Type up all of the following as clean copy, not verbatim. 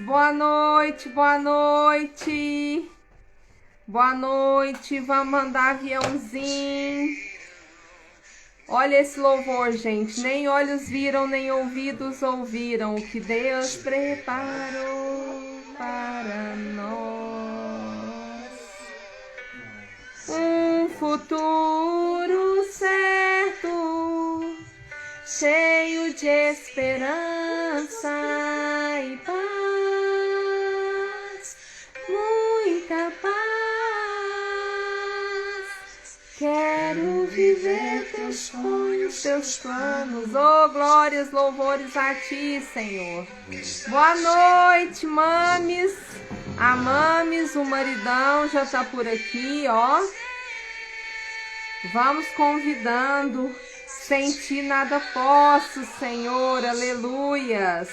Boa noite, boa noite. Boa noite, vamos mandar aviãozinho. Olha esse louvor, gente. Nem olhos viram, nem ouvidos ouviram o que Deus preparou para nós. Um futuro certo, cheio de esperança e paz, muita paz. Quero viver teus sonhos, teus planos. Oh, glórias, louvores a ti, Senhor. Boa noite, mames. A mames, o maridão já tá por aqui, ó. Vamos convidando. Sem ti nada posso, Senhor. Aleluias.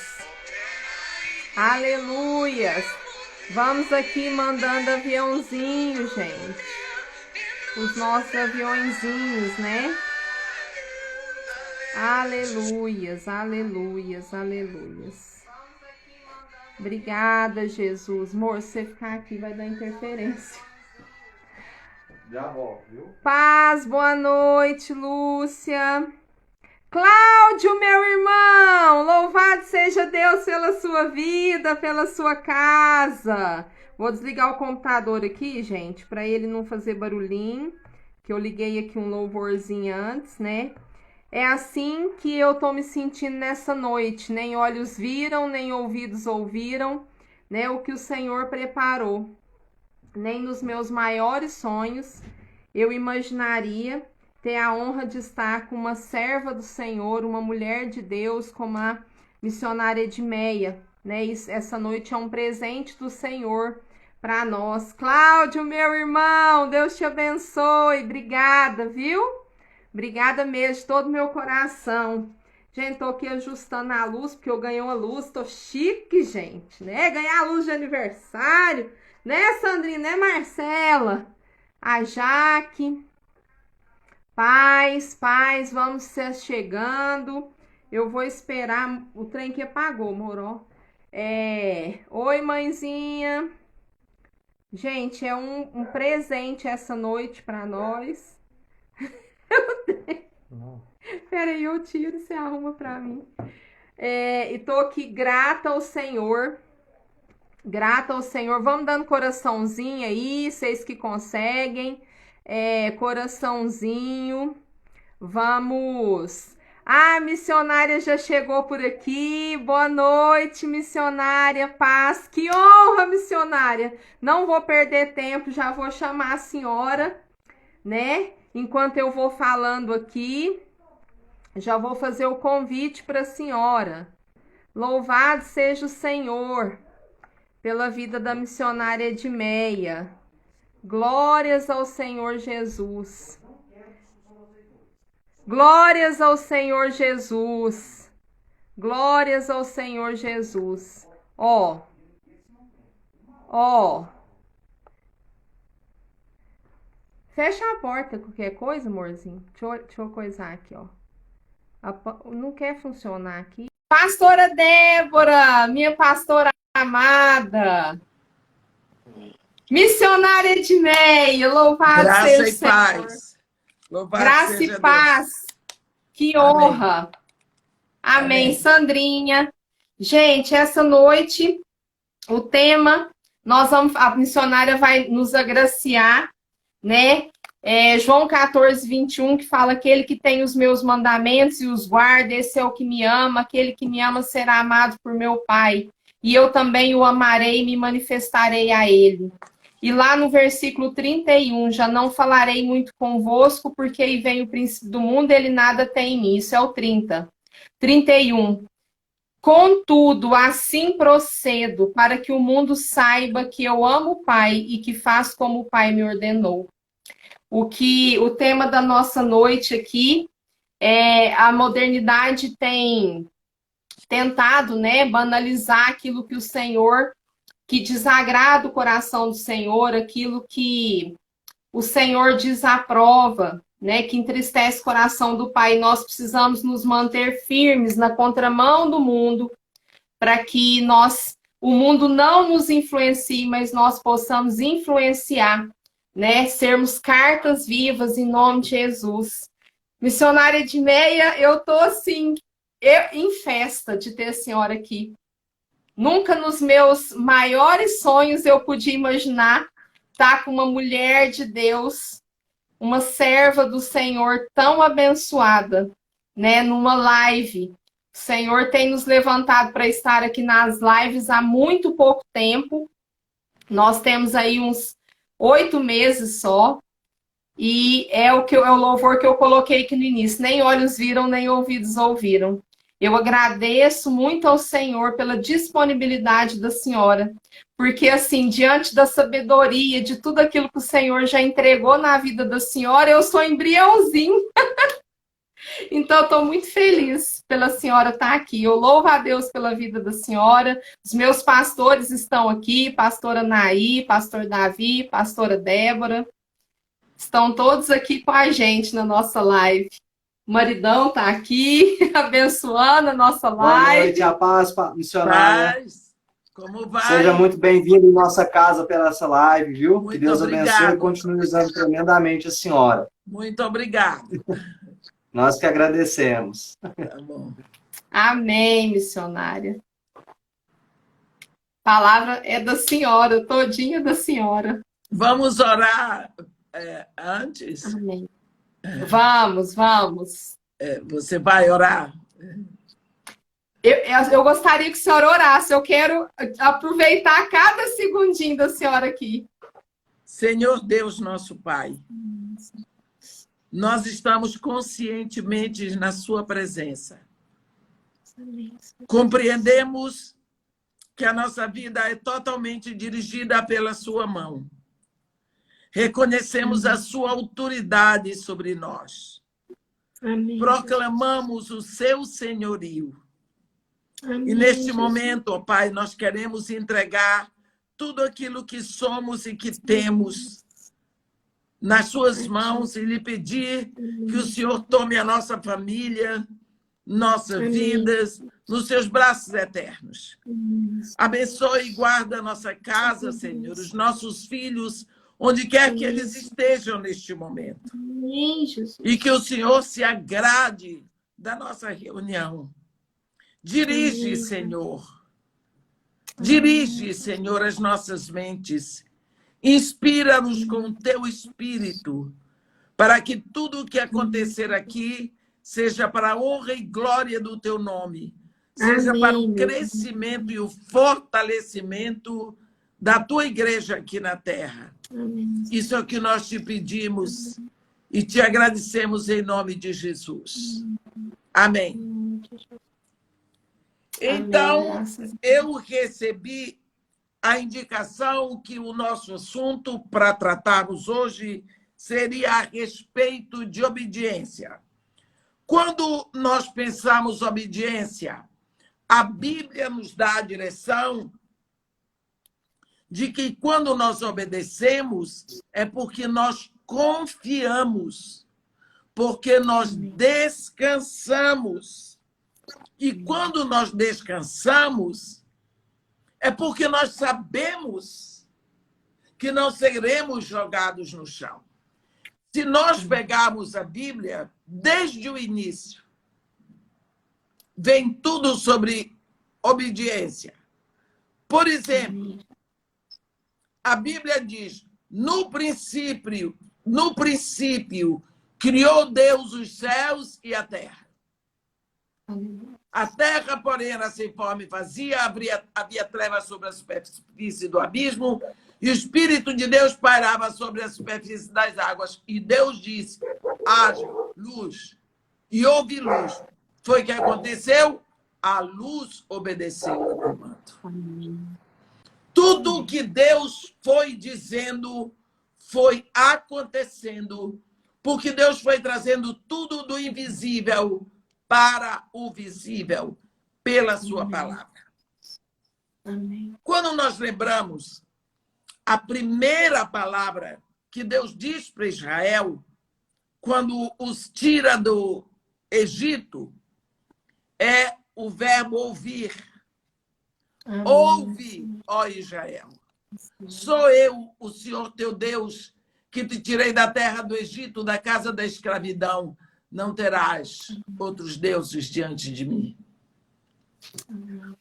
Aleluias. Vamos aqui mandando aviãozinho, gente. Os nossos aviãozinhos, né? Aleluias, aleluias, aleluias. Obrigada, Jesus. Amor, se você ficar aqui vai dar interferência. Já volto, viu? Paz, boa noite, Lúcia. Cláudio, meu irmão, louvado seja Deus pela sua vida, pela sua casa. Vou desligar o computador aqui, gente, para ele não fazer barulhinho, que eu liguei aqui um louvorzinho antes, né? É assim que eu tô me sentindo nessa noite. Nem olhos viram, nem ouvidos ouviram, né? O que o Senhor preparou. Nem nos meus maiores sonhos eu imaginaria ter a honra de estar com uma serva do Senhor, uma mulher de Deus, como a missionária Edmeia, né? Essa noite é um presente do Senhor para nós. Cláudio, meu irmão, Deus te abençoe. Obrigada, viu? Obrigada mesmo, de todo meu coração. Gente, tô aqui ajustando a luz, porque eu ganhei uma luz, tô chique, gente, né? Ganhar a luz de aniversário, né, Sandrina, né, Marcela? A Jaque. Paz, paz, vamos chegando. Eu vou esperar o trem que apagou, Moró. Oi, mãezinha. Gente, é um presente essa noite para nós. Peraí, eu tiro e você arruma para mim. E tô aqui grata ao Senhor. Grata ao Senhor. Vamos dando coraçãozinho aí, vocês que conseguem. Coraçãozinho. Vamos. A missionária já chegou por aqui. Boa noite, missionária. Paz. Que honra, missionária. Não vou perder tempo, já vou chamar a senhora, né? Enquanto eu vou falando aqui, já vou fazer o convite para a senhora. Louvado seja o Senhor pela vida da missionária Edmeia. Glórias ao Senhor Jesus. Glórias ao Senhor Jesus. Glórias ao Senhor Jesus. Ó. Fecha a porta, qualquer coisa, amorzinho. Deixa eu coisar aqui, ó. Não quer funcionar aqui. Pastora Débora, minha pastora amada. Missionária Edmeia, louvado seja o Senhor. Graça e paz. Louvado Graça seja e paz. Deus. Que Amém. honra. Amém. Sandrinha. Gente, essa noite, o tema, a missionária vai nos agraciar, né? João 14, 21, que fala: aquele que tem os meus mandamentos e os guarda, esse é o que me ama, aquele que me ama será amado por meu Pai, e eu também o amarei e me manifestarei a ele. E lá no versículo 31, já não falarei muito convosco, porque aí vem o príncipe do mundo, ele nada tem em mim. Isso é o 30. 31. Contudo, assim procedo, para que o mundo saiba que eu amo o Pai e que faço como o Pai me ordenou. O tema da nossa noite aqui é: a modernidade tem tentado, né, banalizar aquilo que o Senhor, que desagrada o coração do Senhor, aquilo que o Senhor desaprova, né, que entristece o coração do Pai. Nós precisamos nos manter firmes na contramão do mundo, para que nós o mundo não nos influencie, mas nós possamos influenciar, né? Sermos cartas vivas em nome de Jesus. Missionária Edmeia, eu tô assim, em festa de ter a senhora aqui. Nunca nos meus maiores sonhos eu podia imaginar estar com uma mulher de Deus, uma serva do Senhor tão abençoada, né? Numa live. O Senhor tem nos levantado para estar aqui nas lives há muito pouco tempo. Nós temos aí uns 8 meses só. E é o louvor que eu coloquei aqui no início. Nem olhos viram, nem ouvidos ouviram. Eu agradeço muito ao Senhor pela disponibilidade da senhora. Porque, assim, diante da sabedoria, de tudo aquilo que o Senhor já entregou na vida da senhora, eu sou embriãozinho. Então, estou muito feliz pela senhora estar aqui. Eu louvo a Deus pela vida da senhora. Os meus pastores estão aqui, pastora Naí, pastor Davi, pastora Débora. Estão todos aqui com a gente na nossa live. O maridão está aqui, abençoando a nossa live. Boa noite, a paz, missionária. Paz. Como vai? Seja muito bem-vindo em nossa casa pela essa live, viu? Muito que Deus abençoe e continue usando tremendamente a senhora. Muito obrigado. Nós que agradecemos. Tá bom. Amém, missionária. A palavra é da senhora, todinha da senhora. Vamos orar antes? Amém. Vamos. Você vai orar? Eu gostaria que a senhora orasse. Eu quero aproveitar cada segundinho da senhora aqui. Senhor Deus, nosso Pai, nós estamos conscientemente na sua presença. Compreendemos que a nossa vida é totalmente dirigida pela sua mão. Reconhecemos a sua autoridade sobre nós. Amém. Proclamamos o seu senhorio. Amém, e neste Jesus. momento, ó Pai, nós queremos entregar tudo aquilo que somos e que temos nas suas mãos e lhe pedir que o Senhor tome a nossa família, nossas vidas, nos seus braços eternos. Abençoe e guarda a nossa casa, Senhor, os nossos filhos, onde quer que eles estejam neste momento. Amém, Jesus. E que o Senhor se agrade da nossa reunião. Dirige, Senhor. Dirige, Senhor, as nossas mentes. Inspira-nos com o teu espírito, para que tudo o que acontecer aqui seja para a honra e glória do teu nome. Seja para o crescimento e o fortalecimento da tua igreja aqui na terra. Amém. Isso é o que nós te pedimos e te agradecemos em nome de Jesus. Amém. Então, eu recebi a indicação que o nosso assunto para tratarmos hoje seria a respeito de obediência. Quando nós pensamos obediência, a Bíblia nos dá a direção de que quando nós obedecemos é porque nós confiamos, porque nós descansamos. E quando nós descansamos, é porque nós sabemos que não seremos jogados no chão. Se nós pegarmos a Bíblia, desde o início, vem tudo sobre obediência. Por exemplo, a Bíblia diz, no princípio, criou Deus os céus e a terra. A terra, porém, era sem forma e vazia, havia trevas sobre a superfície do abismo, e o Espírito de Deus pairava sobre a superfície das águas. E Deus disse, haja luz, e houve luz. Foi o que aconteceu? A luz obedeceu ao comando. Tudo o que Deus foi dizendo foi acontecendo, porque Deus foi trazendo tudo do invisível para o visível, pela sua palavra. Amém. Quando nós lembramos a primeira palavra que Deus diz para Israel, quando os tira do Egito, é o verbo ouvir. Ouve, ó Israel. Sou eu, o Senhor teu Deus, que te tirei da terra do Egito, da casa da escravidão. Não terás outros deuses diante de mim.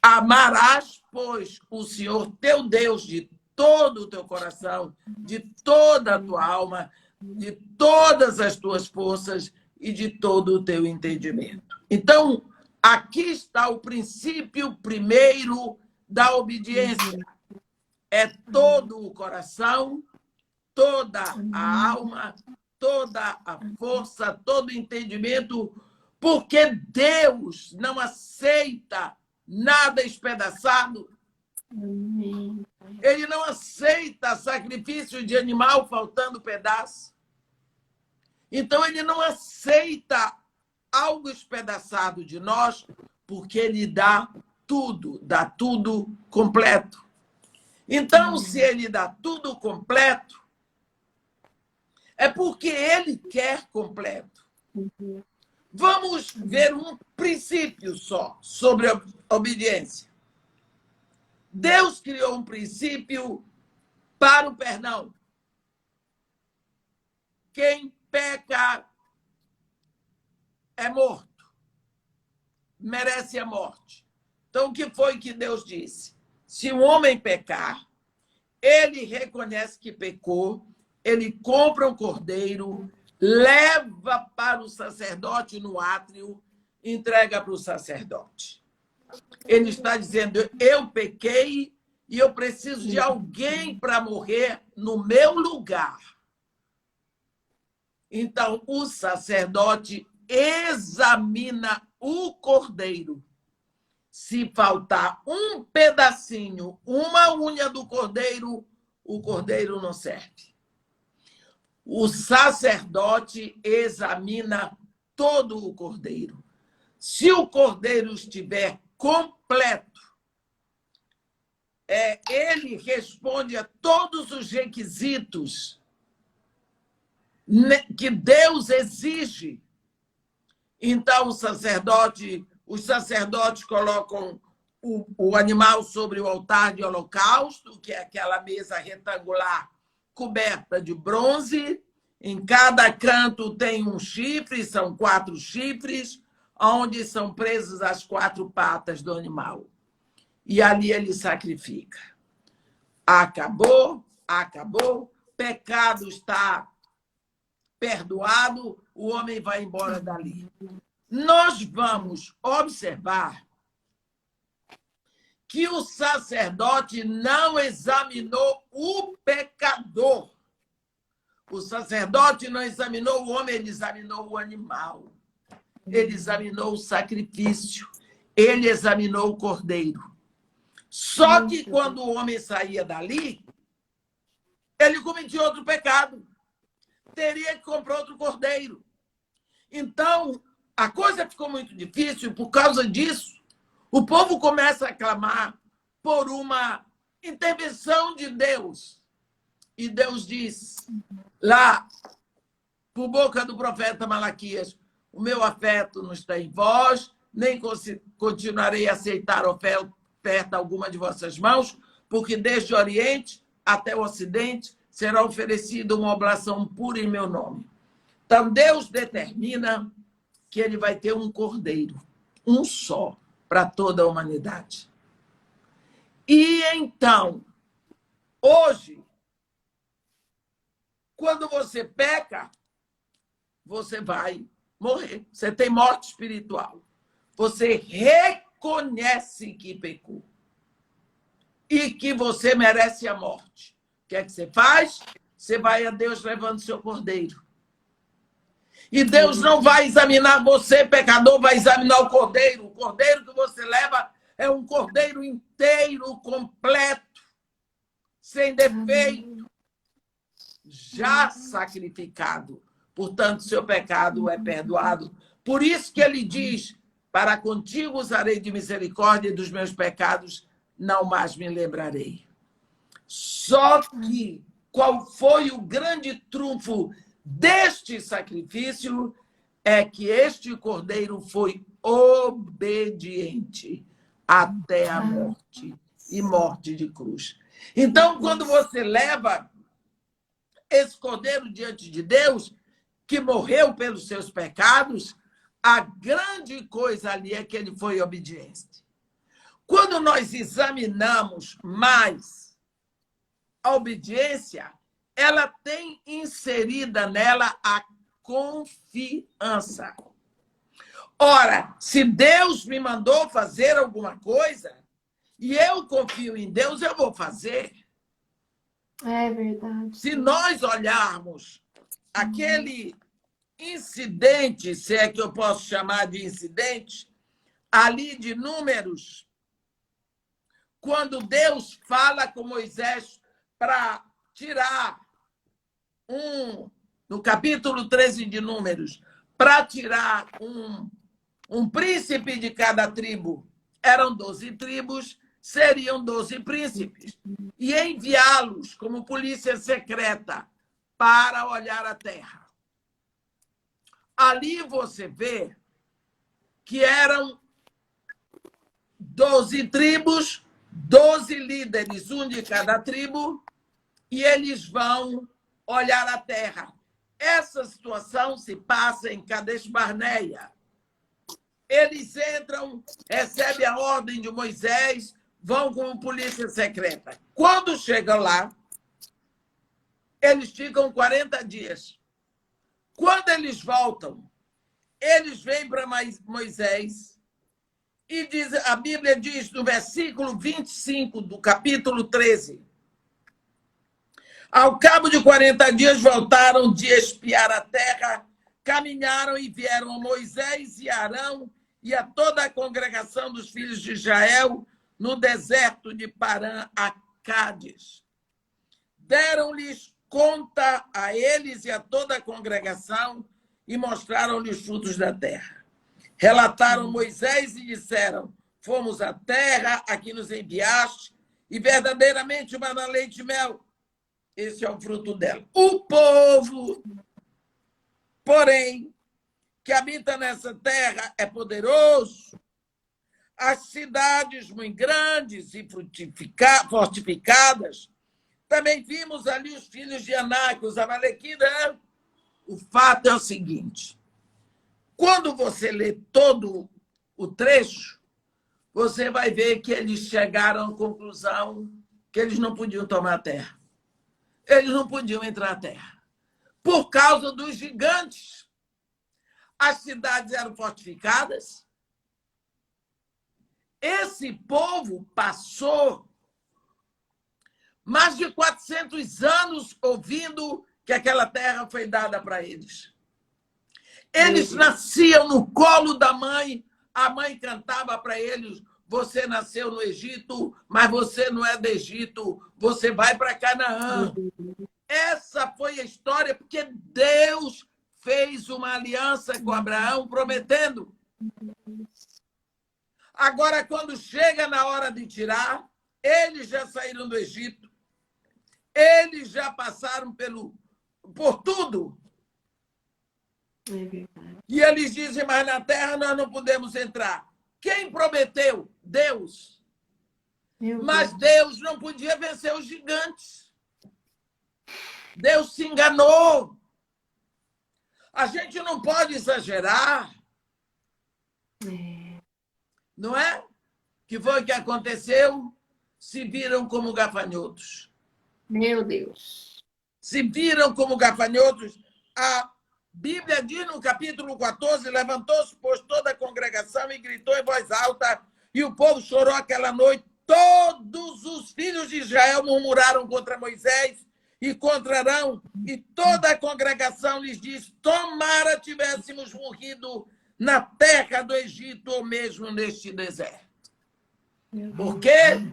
Amarás, pois, o Senhor teu Deus de todo o teu coração, de toda a tua alma, de todas as tuas forças e de todo o teu entendimento. Então, aqui está o princípio primeiro da obediência. É todo o coração, toda a alma, toda a força, todo o entendimento, porque Deus não aceita nada espedaçado. Ele não aceita sacrifício de animal faltando pedaço. Então, ele não aceita algo espedaçado de nós, porque ele dá tudo completo. Então, se ele dá tudo completo, é porque ele quer completo. Vamos ver um princípio só sobre a obediência. Deus criou um princípio para o perdão. Quem peca é morto, merece a morte. Então, o que foi que Deus disse? Se um homem pecar, ele reconhece que pecou, ele compra um cordeiro, leva para o sacerdote no átrio, entrega para o sacerdote. Ele está dizendo, eu pequei e eu preciso de alguém para morrer no meu lugar. Então, o sacerdote examina o cordeiro. Se faltar um pedacinho, uma unha do cordeiro, o cordeiro não serve. O sacerdote examina todo o cordeiro. Se o cordeiro estiver completo, ele responde a todos os requisitos que Deus exige. Então, os sacerdotes colocam o animal sobre o altar de holocausto, que é aquela mesa retangular coberta de bronze. Em cada canto tem um chifre, são 4 chifres, onde são presas as 4 patas do animal. E ali ele sacrifica. Acabou, pecado está perdoado, o homem vai embora dali. Nós vamos observar que o sacerdote não examinou o pecador. O sacerdote não examinou o homem, ele examinou o animal. Ele examinou o sacrifício. Ele examinou o cordeiro. Só que quando o homem saía dali, ele cometia outro pecado. Teria que comprar outro cordeiro. Então, a coisa ficou muito difícil. Por causa disso, o povo começa a clamar por uma intervenção de Deus. E Deus diz, lá, por boca do profeta Malaquias, o meu afeto não está em vós, nem continuarei a aceitar oferta alguma de vossas mãos, porque desde o Oriente até o Ocidente será oferecida uma oblação pura em meu nome. Então, Deus determina que ele vai ter um cordeiro, um só, para toda a humanidade. E então, hoje, quando você peca, você vai morrer. Você tem morte espiritual. Você reconhece que pecou e que você merece a morte. O que é que você faz? Você vai a Deus levando seu cordeiro. E Deus não vai examinar você, pecador, vai examinar o cordeiro. O cordeiro que você leva é um cordeiro inteiro, completo, sem defeito, já sacrificado. Portanto, seu pecado é perdoado. Por isso que ele diz, para contigo usarei de misericórdia e dos meus pecados não mais me lembrarei. Só que qual foi o grande trunfo deste sacrifício? É que este cordeiro foi obediente até a morte. e morte de cruz. Então, quando você leva esse cordeiro diante de Deus, que morreu pelos seus pecados, a grande coisa ali é que ele foi obediente. Quando nós examinamos mais a obediência, ela tem inserida nela a confiança. Ora, se Deus me mandou fazer alguma coisa e eu confio em Deus, eu vou fazer. É verdade. Se nós olharmos aquele incidente, se é que eu posso chamar de incidente, ali de Números, quando Deus fala com Moisés para tirar no capítulo 13 de Números, para tirar um príncipe de cada tribo. Eram 12 tribos, seriam 12 príncipes. E enviá-los como polícia secreta para olhar a terra. Ali você vê que eram 12 tribos, 12 líderes, um de cada tribo, e eles vão olhar a terra. Essa situação se passa em Cades Barneia. Eles entram, recebem a ordem de Moisés, vão como polícia secreta. Quando chegam lá, eles ficam 40 dias. Quando eles voltam, eles vêm para Moisés e diz, a Bíblia diz no versículo 25 do capítulo 13, ao cabo de 40 dias voltaram de espiar a terra, caminharam e vieram a Moisés e Arão e a toda a congregação dos filhos de Israel no deserto de Parã, a Cádiz. Deram-lhes conta a eles e a toda a congregação e mostraram-lhe os frutos da terra. Relataram Moisés e disseram, fomos à terra a que nos enviaste e verdadeiramente mana leite e mel. Esse é o fruto dela. O povo, porém, que habita nessa terra é poderoso. As cidades muito grandes e fortificadas. Também vimos ali os filhos de Anak, os amalequitas. O fato é o seguinte. Quando você lê todo o trecho, você vai ver que eles chegaram à conclusão que eles não podiam tomar a terra. Eles não podiam entrar na terra. Por causa dos gigantes. As cidades eram fortificadas. Esse povo passou mais de 400 anos ouvindo que aquela terra foi dada para eles. Eles nasciam no colo da mãe, a mãe cantava para eles, você nasceu no Egito, mas você não é do Egito, você vai para Canaã. Essa foi a história, porque Deus fez uma aliança com Abraão, prometendo. Agora, quando chega na hora de tirar, eles já saíram do Egito, eles já passaram por tudo. E eles dizem, mas na terra nós não podemos entrar. Quem prometeu? Deus. Mas Deus não podia vencer os gigantes. Deus se enganou. A gente não pode exagerar. Não é? Que foi o que aconteceu? Se viram como gafanhotos. Meu Deus. Se viram como gafanhotos. A Bíblia diz no capítulo 14, levantou-se, pois, toda a congregação e gritou em voz alta, e o povo chorou aquela noite. Todos os filhos de Israel murmuraram contra Moisés e contra Arão, e toda a congregação lhes disse, tomara tivéssemos morrido na terra do Egito ou mesmo neste deserto. Por quê?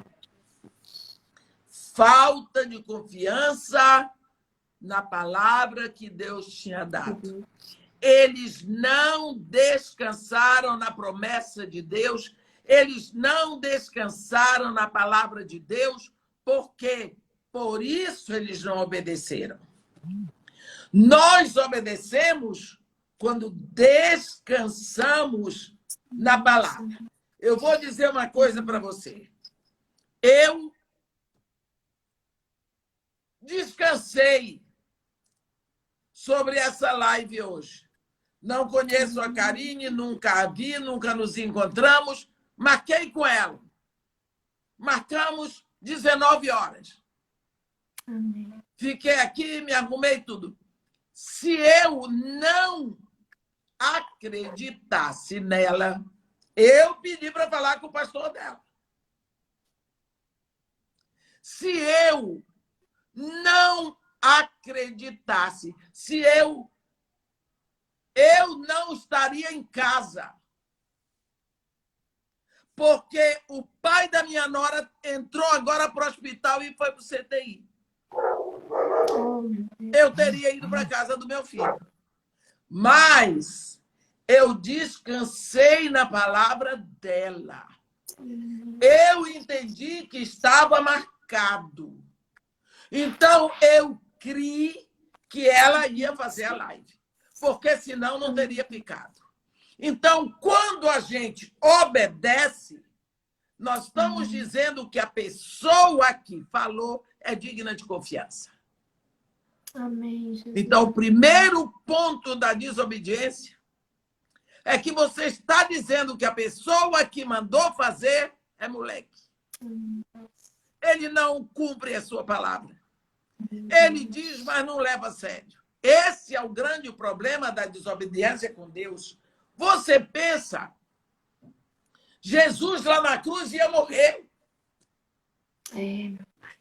Falta de confiança na palavra que Deus tinha dado. Eles não descansaram na promessa de Deus, eles não descansaram na palavra de Deus, porque por isso eles não obedeceram. Nós obedecemos quando descansamos na palavra. Eu vou dizer uma coisa para você. Eu descansei sobre essa live hoje. Não conheço a Karine, nunca a vi, nunca nos encontramos. Marquei com ela. Marcamos 19 horas. Amém. Fiquei aqui, me arrumei tudo. Se eu não acreditasse nela, eu pedi para falar com o pastor dela. Se eu não acreditasse, se eu não estaria em casa. Porque o pai da minha nora entrou agora para o hospital e foi para o CTI. Eu teria ido para a casa do meu filho. Mas eu descansei na palavra dela. Eu entendi que estava marcado. Então, eu criei que ela ia fazer a live. Porque senão não teria ficado. Então, quando a gente obedece, nós estamos dizendo que a pessoa que falou é digna de confiança. Amém, Jesus. Então, o primeiro ponto da desobediência é que você está dizendo que a pessoa que mandou fazer é moleque. Ele não cumpre a sua palavra. Ele diz, mas não leva a sério. Esse é o grande problema da desobediência com Deus. Você pensa, Jesus lá na cruz ia morrer.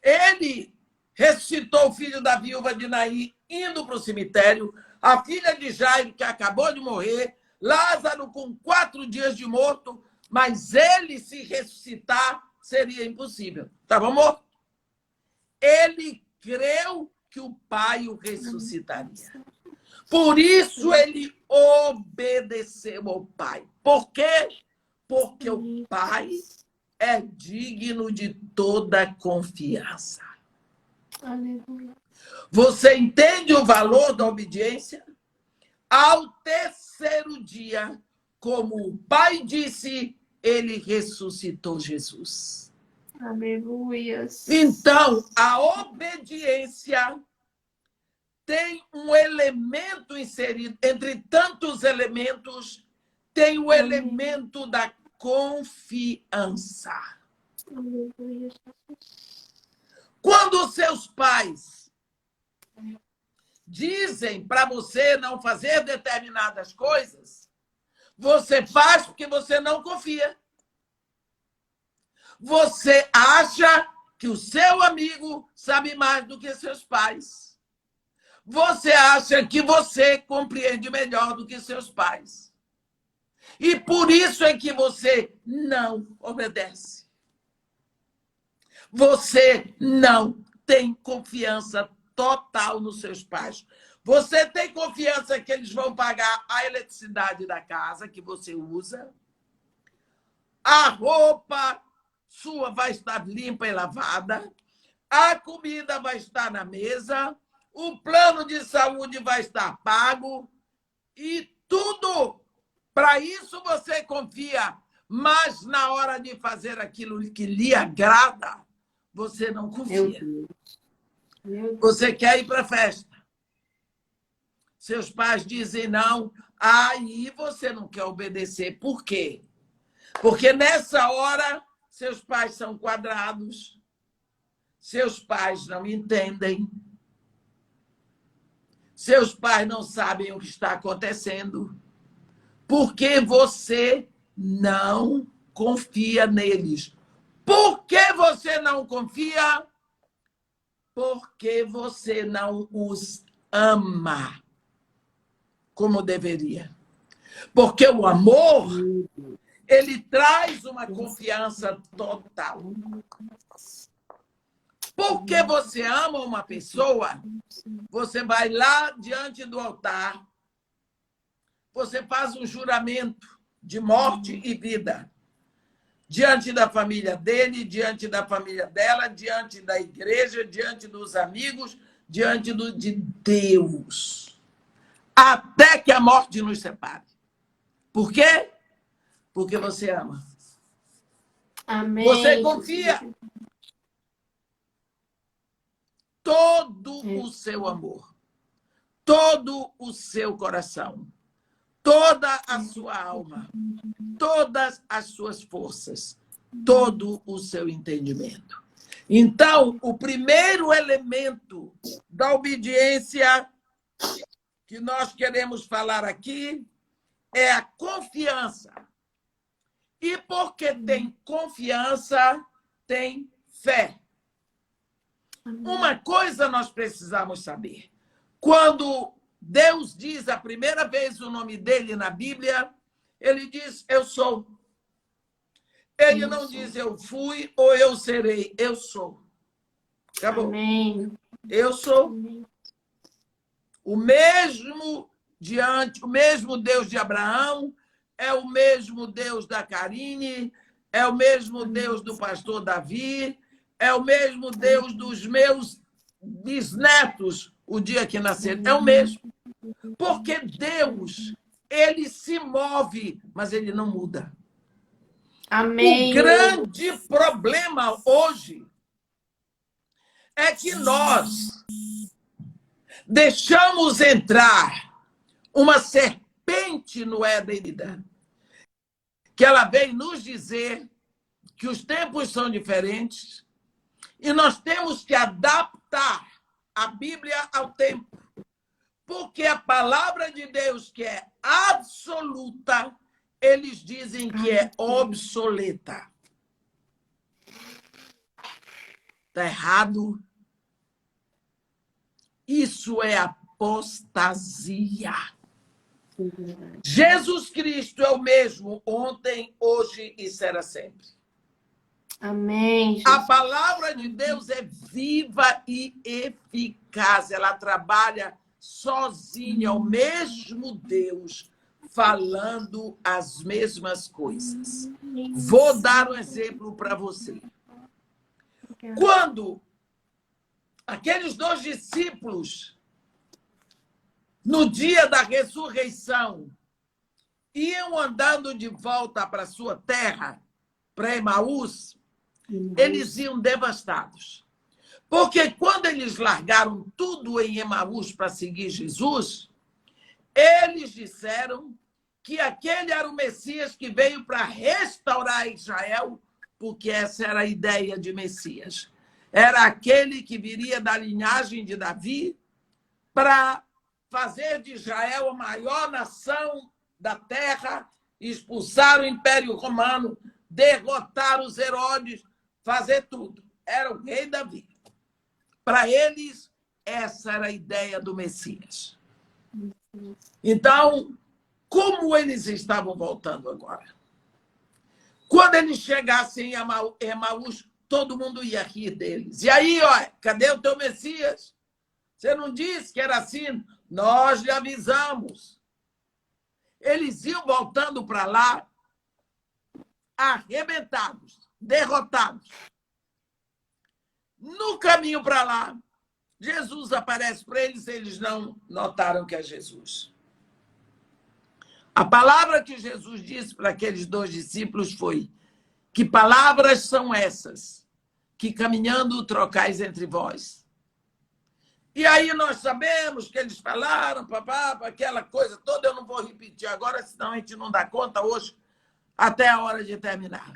Ele ressuscitou o filho da viúva de Naim, indo para o cemitério, a filha de Jairo, que acabou de morrer, Lázaro com 4 dias de morto, mas ele se ressuscitar seria impossível. Estava morto. Ele creu que o Pai o ressuscitaria. Por isso ele obedeceu ao Pai. Por quê? Porque o Pai é digno de toda confiança. Aleluia. Você entende o valor da obediência? Ao terceiro dia, como o Pai disse, ele ressuscitou Jesus. Aleluia. Então, a obediência tem um elemento inserido, entre tantos elementos, tem o elemento da confiança. Aleluia. Quando os seus pais dizem para você não fazer determinadas coisas, você faz porque você não confia. Você acha que o seu amigo sabe mais do que seus pais. Você acha que você compreende melhor do que seus pais. E por isso é que você não obedece. Você não tem confiança total nos seus pais. Você tem confiança que eles vão pagar a eletricidade da casa que você usa, a roupa sua vai estar limpa e lavada, a comida vai estar na mesa, o plano de saúde vai estar pago e tudo. Para isso você confia, mas na hora de fazer aquilo que lhe agrada, você não confia. Você quer ir para a festa. Seus pais dizem não, aí você não quer obedecer. Por quê? Porque nessa hora seus pais são quadrados, seus pais não entendem, seus pais não sabem o que está acontecendo, porque você não confia neles. Por que você não confia? Porque você não os ama como deveria. Porque o amor, ele traz uma confiança total. Porque você ama uma pessoa, você vai lá diante do altar, você faz um juramento de morte e vida. Diante da família dele, diante da família dela, diante da igreja, diante dos amigos, diante de Deus. Até que a morte nos separe. Por quê? Porque você ama. Amém. Você confia. todo o seu amor, todo o seu coração, toda a sua alma, todas as suas forças, todo o seu entendimento. Então, o primeiro elemento da obediência que nós queremos falar aqui é a confiança. E porque tem confiança, tem fé. Uma coisa nós precisamos saber. Quando Deus diz a primeira vez o nome dele na Bíblia, ele diz, eu sou. Ele não diz eu fui ou eu serei, eu sou. Acabou. Amém. Eu sou. Amém. O mesmo Deus de Abraão, é o mesmo Deus da Karine, é o mesmo Deus do pastor Davi, é o mesmo Deus dos meus bisnetos, o dia que nasceram. É o mesmo. Porque Deus, ele se move, mas ele não muda. Amém. O grande problema hoje é que nós deixamos entrar uma serpente no Éden, que ela vem nos dizer que os tempos são diferentes e nós temos que adaptar a Bíblia ao tempo, porque a palavra de Deus, que é absoluta, eles dizem que é obsoleta. Está errado. Isso é apostasia. Jesus Cristo é o mesmo ontem, hoje e será sempre. Amém. Jesus. A palavra de Deus é viva e eficaz. Ela trabalha sozinha, o mesmo Deus, falando as mesmas coisas. Vou dar um exemplo para você. Quando aqueles 2 discípulos, no dia da ressurreição, iam andando de volta para a sua terra, para Emaús, eles iam devastados. Porque quando eles largaram tudo em Emaús para seguir Jesus, eles disseram que aquele era o Messias que veio para restaurar Israel, porque essa era a ideia de Messias. Era aquele que viria da linhagem de Davi para fazer de Israel a maior nação da terra, expulsar o Império Romano, derrotar os Herodes, fazer tudo. Era o rei Davi. Para eles, essa era a ideia do Messias. Então, como eles estavam voltando agora? Quando eles chegassem em Emaús, todo mundo ia rir deles. E aí, ó, cadê o teu Messias? Você não disse que era assim? Nós lhe avisamos. Eles iam voltando para lá, arrebentados, derrotados. No caminho para lá, Jesus aparece para eles, eles não notaram que é Jesus. A palavra que Jesus disse para aqueles 2 discípulos foi: que palavras são essas que caminhando trocais entre vós? E aí nós sabemos que eles falaram, papá, aquela coisa toda, eu não vou repetir agora, senão a gente não dá conta hoje, até a hora de terminar.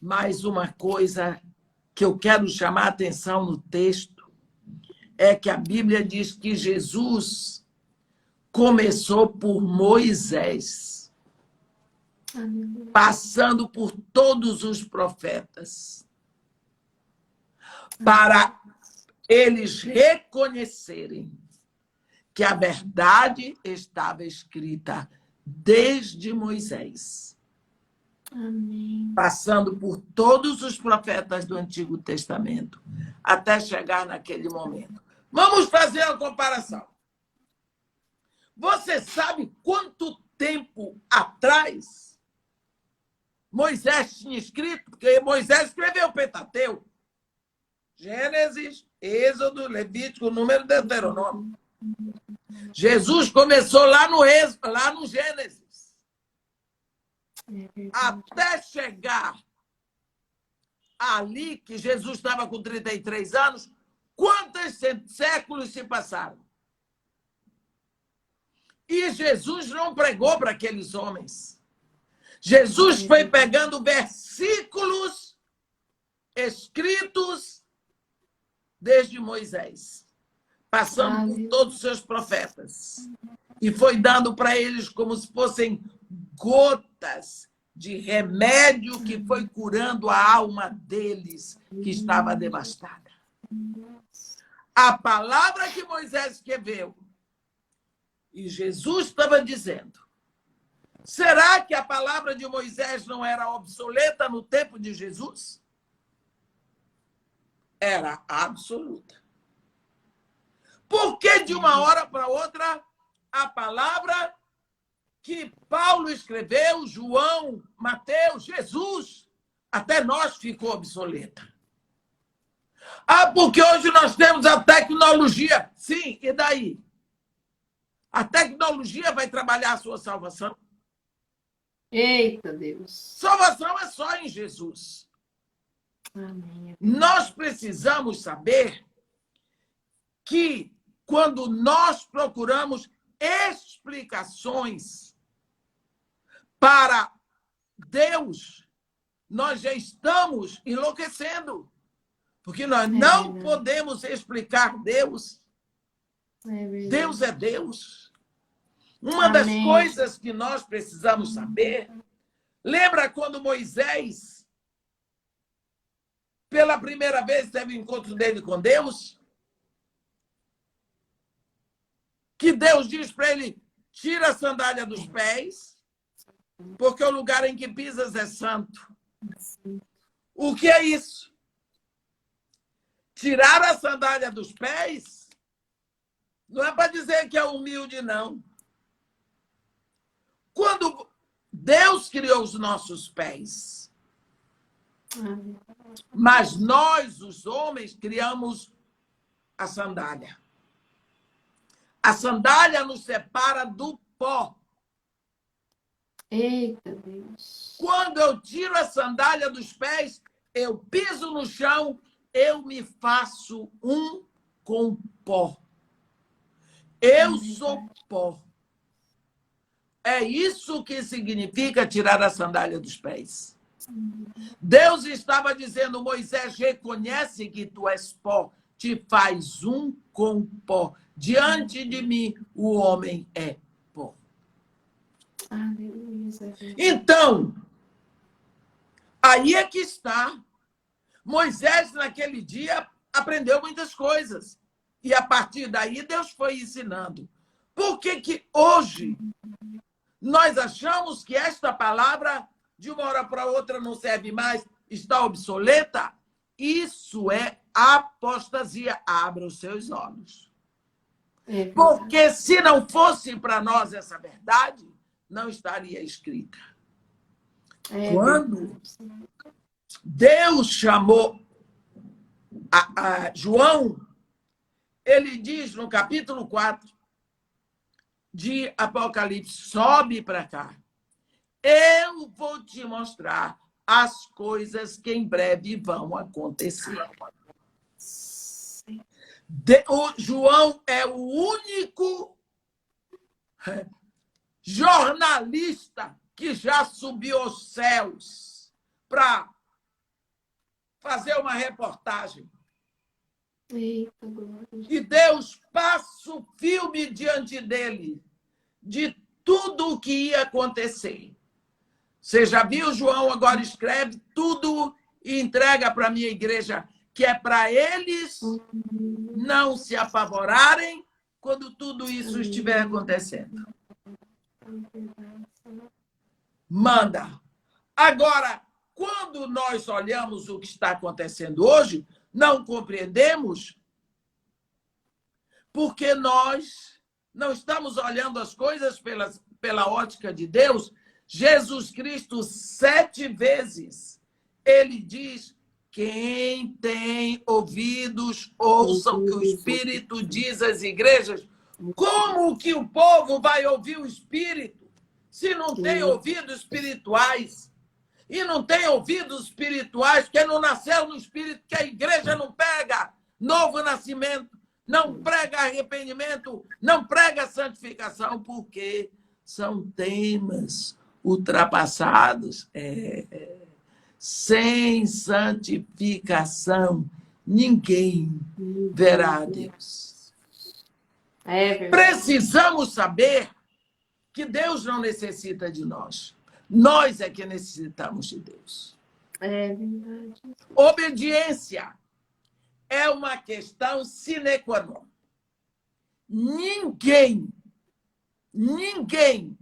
Mas uma coisa que eu quero chamar a atenção no texto é que a Bíblia diz que Jesus começou por Moisés, passando por todos os profetas, para eles reconhecerem que a verdade estava escrita desde Moisés. Amém. Passando por todos os profetas do Antigo Testamento, até chegar naquele momento. Vamos fazer uma comparação. Você sabe quanto tempo atrás Moisés tinha escrito? Porque Moisés escreveu o Pentateuco. Gênesis, Êxodo, Levítico, Número, Deuteronômio. Jesus começou lá no Gênesis. Até chegar ali que Jesus estava com 33 anos, quantos séculos se passaram? E Jesus não pregou para aqueles homens. Jesus foi pegando versículos escritos desde Moisés, passando por todos os seus profetas, e foi dando para eles como se fossem gotas de remédio que foi curando a alma deles, que estava devastada. A palavra que Moisés escreveu, e Jesus estava dizendo, será que a palavra de Moisés não era obsoleta no tempo de Jesus? Era absoluta. Por que de uma hora para outra a palavra que Paulo escreveu, João, Mateus, Jesus, até nós ficou obsoleta? Porque hoje nós temos a tecnologia. Sim, e daí? A tecnologia vai trabalhar a sua salvação? Eita, Deus. Salvação é só em Jesus. Amém. Nós precisamos saber que quando nós procuramos explicações para Deus, nós já estamos enlouquecendo. Porque nós não podemos explicar Deus. Deus é Deus. Uma das coisas que nós precisamos saber, lembra quando Moisés, pela primeira vez, teve o encontro dele com Deus? Que Deus diz para ele, tira a sandália dos pés, porque o lugar em que pisas é santo. O que é isso? Tirar a sandália dos pés não é para dizer que é humilde, não. Quando Deus criou os nossos pés, mas nós, os homens, criamos a sandália. A sandália nos separa do pó. Eita, Deus. Quando eu tiro a sandália dos pés, eu piso no chão, eu me faço um com pó. Eu sou pó. É isso que significa tirar a sandália dos pés. Deus estava dizendo, Moisés, reconhece que tu és pó, te faz um com pó. Diante de mim, o homem é pó. Então, aí é que está. Moisés, naquele dia, aprendeu muitas coisas. E, a partir daí, Deus foi ensinando. Por que hoje nós achamos que esta palavra, de uma hora para outra, não serve mais, está obsoleta? Isso é apostasia. Abra os seus olhos. Porque se não fosse para nós essa verdade, não estaria escrita. Quando Deus chamou a João, ele diz no capítulo 4 de Apocalipse, sobe para cá. Eu vou te mostrar as coisas que em breve vão acontecer. O João é o único jornalista que já subiu aos céus para fazer uma reportagem. E Deus passa o filme diante dele de tudo o que ia acontecer. Você já viu, João agora escreve tudo e entrega para a minha igreja, que é para eles não se apavorarem quando tudo isso estiver acontecendo. Manda. Agora, quando nós olhamos o que está acontecendo hoje, não compreendemos porque nós não estamos olhando as coisas pela ótica de Deus. Jesus Cristo, 7 vezes, ele diz, quem tem ouvidos, ouça o que o Espírito diz às igrejas. Como que o povo vai ouvir o Espírito se não tem ouvidos espirituais? e não tem ouvidos espirituais, porque não nasceu no espírito, que a igreja não pega novo nascimento, não prega arrependimento, não prega santificação, porque são temas ultrapassados. Sem santificação, ninguém verá a Deus. Precisamos saber que Deus não necessita de nós. Nós é que necessitamos de Deus. É verdade. Obediência é uma questão sine qua non. Ninguém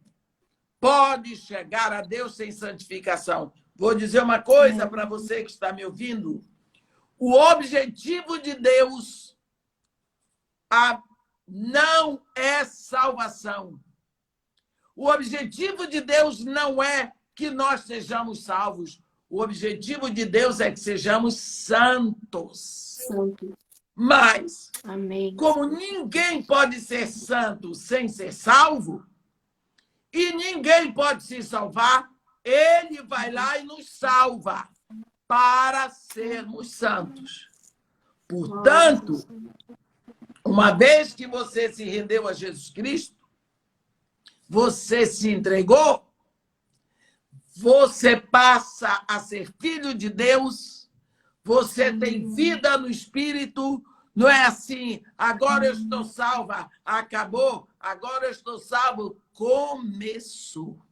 pode chegar a Deus sem santificação. Vou dizer uma coisa para você que está me ouvindo. O objetivo de Deus não é salvação. O objetivo de Deus não é que nós sejamos salvos. O objetivo de Deus é que sejamos santos. Mas, Amém. Como ninguém pode ser santo sem ser salvo, e ninguém pode se salvar, ele vai lá e nos salva para sermos santos. Portanto, uma vez que você se rendeu a Jesus Cristo, você se entregou, você passa a ser filho de Deus, você tem vida no Espírito, não é assim, agora eu estou salva, acabou, agora eu estou salvo, começou.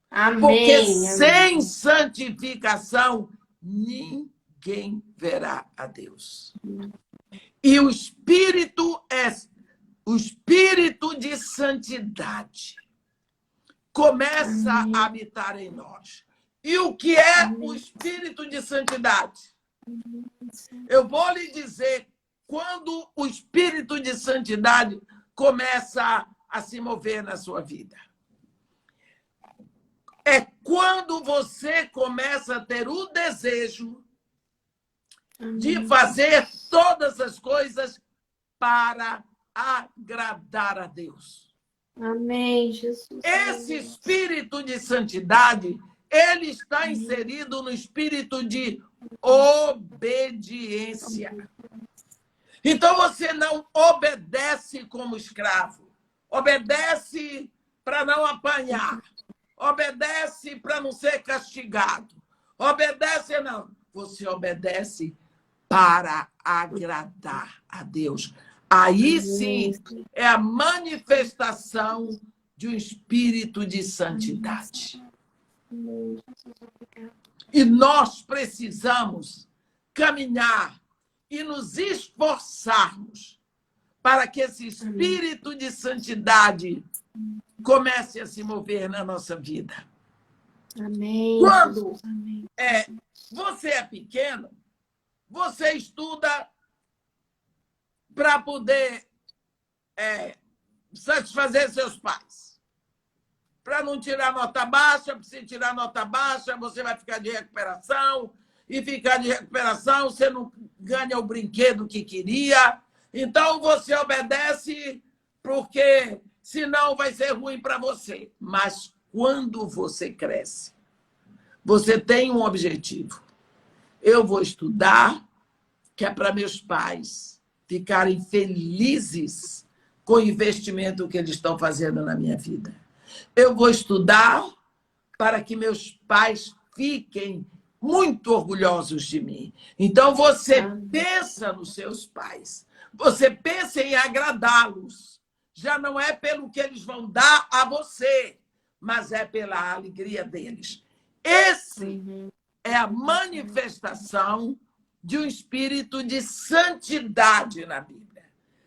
Amém. Porque sem santificação, ninguém verá a Deus. E o Espírito é o Espírito de santidade. Começa a habitar em nós. E o que é o Espírito de santidade? Eu vou lhe dizer, quando o Espírito de santidade começa a se mover na sua vida. É quando você começa a ter o desejo de fazer todas as coisas para agradar a Deus. Amém, Jesus. Esse espírito de santidade, ele está inserido no espírito de obediência. Então você não obedece como escravo. Obedece para não apanhar. Obedece para não ser castigado. Obedece não. Você obedece para agradar a Deus. Aí sim é a manifestação de um espírito de santidade. E nós precisamos caminhar e nos esforçarmos para que esse espírito de santidade comece a se mover na nossa vida. Amém. Quando você é pequeno, você estuda para poder satisfazer seus pais. Para não tirar nota baixa, porque se tirar nota baixa, você vai ficar de recuperação, e ficar de recuperação, você não ganha o brinquedo que queria. Então, você obedece, porque senão vai ser ruim para você. Mas quando você cresce, você tem um objetivo. Eu vou estudar, que é para meus pais ficarem felizes com o investimento que eles estão fazendo na minha vida. Eu vou estudar para que meus pais fiquem muito orgulhosos de mim. Então, você pensa nos seus pais. Você pensa em agradá-los. Já não é pelo que eles vão dar a você, mas é pela alegria deles. Esse é a manifestação de um espírito de santidade na Bíblia.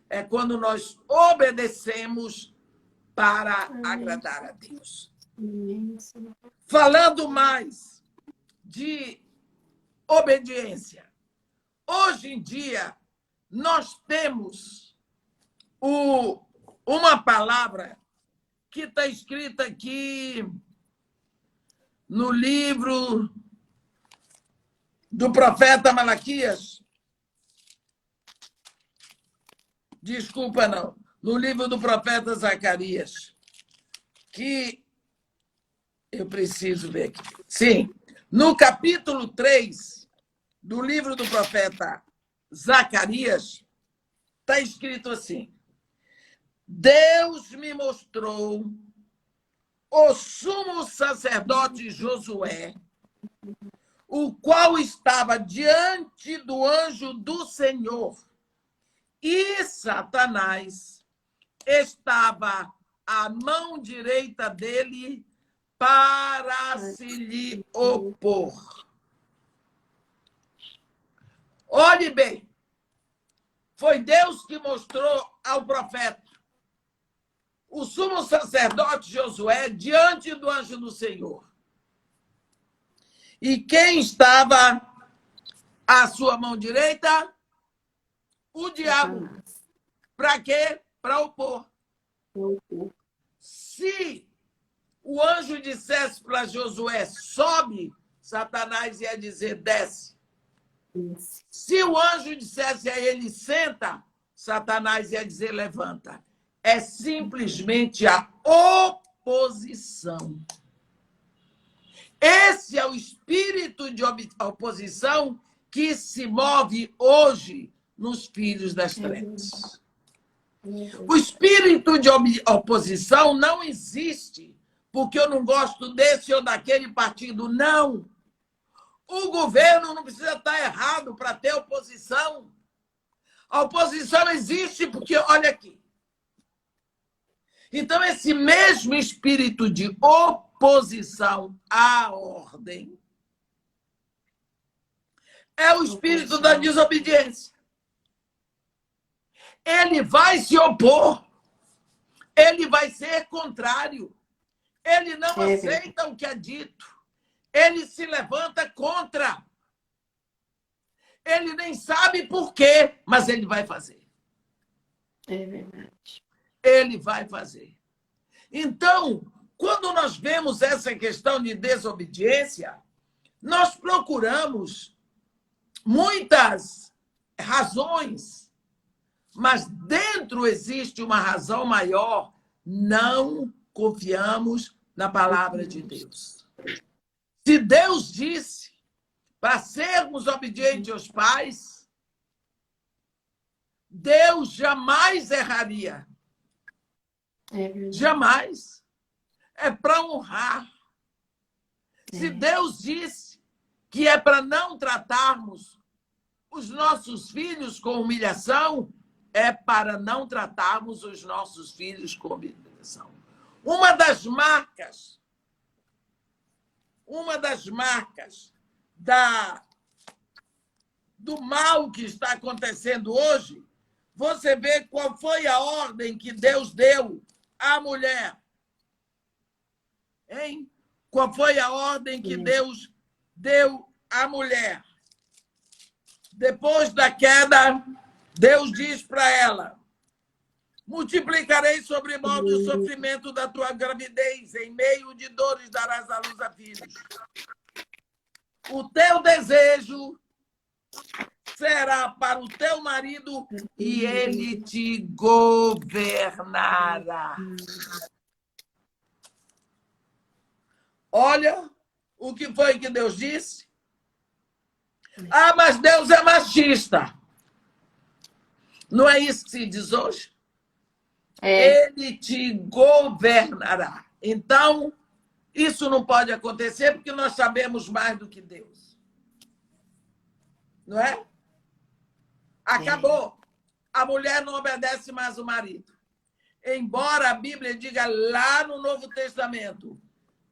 É quando nós obedecemos para agradar a Deus. Falando mais de obediência. Hoje em dia, nós temos uma palavra que está escrita aqui no livro do profeta Malaquias. Desculpa, não. No livro do profeta Zacarias, que Eu preciso ver aqui. Sim. No capítulo 3 do livro do profeta Zacarias, está escrito assim: Deus me mostrou o sumo sacerdote Josué, o qual estava diante do anjo do Senhor, e Satanás estava à mão direita dele para se lhe opor. Olhe bem, foi Deus que mostrou ao profeta o sumo sacerdote Josué diante do anjo do Senhor. E quem estava à sua mão direita? O diabo. Para quê? Para opor. Se o anjo dissesse para Josué, sobe, Satanás ia dizer, desce. Se o anjo dissesse a ele, senta, Satanás ia dizer, levanta. É simplesmente a oposição. Esse é o espírito de oposição que se move hoje nos filhos das trevas. O espírito de oposição não existe porque eu não gosto desse ou daquele partido. Não. O governo não precisa estar errado para ter oposição. A oposição existe porque, olha aqui. Então, esse mesmo espírito de oposição à ordem é o espírito da desobediência. Ele vai se opor. Ele vai ser contrário. Ele não aceita o que é dito. Ele se levanta contra. Ele nem sabe por quê, mas ele vai fazer. É verdade. Ele vai fazer. Então, quando nós vemos essa questão de desobediência, nós procuramos muitas razões, mas dentro existe uma razão maior: não confiamos na palavra de Deus. Se Deus disse para sermos obedientes aos pais, Deus jamais erraria. Jamais. É para honrar. Se Deus disse que é para não tratarmos os nossos filhos com humilhação, é para não tratarmos os nossos filhos com humilhação. Uma das marcas do mal que está acontecendo hoje, você vê qual foi a ordem que Deus deu à mulher. Hein? Qual foi a ordem que Deus deu à mulher? Depois da queda, Deus diz para ela: multiplicarei sobremodo o sofrimento da tua gravidez, em meio de dores darás à luz a filhos. O teu desejo será para o teu marido e ele te governará. Olha o que foi que Deus disse. Ah, mas Deus é machista. Não é isso que se diz hoje? Ele te governará. Então, isso não pode acontecer porque nós sabemos mais do que Deus. Não é? Acabou. A mulher não obedece mais o marido. Embora a Bíblia diga lá no Novo Testamento,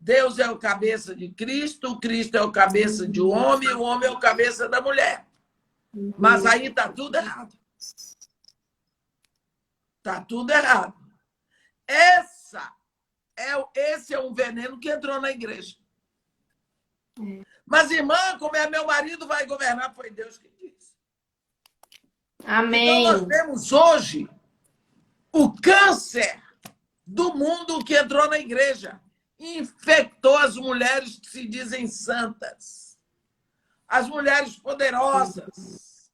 Deus é o cabeça de Cristo, Cristo é o cabeça de um homem, o homem é o cabeça da mulher. Mas aí está tudo errado. Está tudo errado. Esse é um veneno que entrou na igreja. Mas, irmã, como é meu marido vai governar, foi Deus que disse. Amém. Então, nós temos hoje o câncer do mundo que entrou na igreja. Infectou as mulheres que se dizem santas. As mulheres poderosas.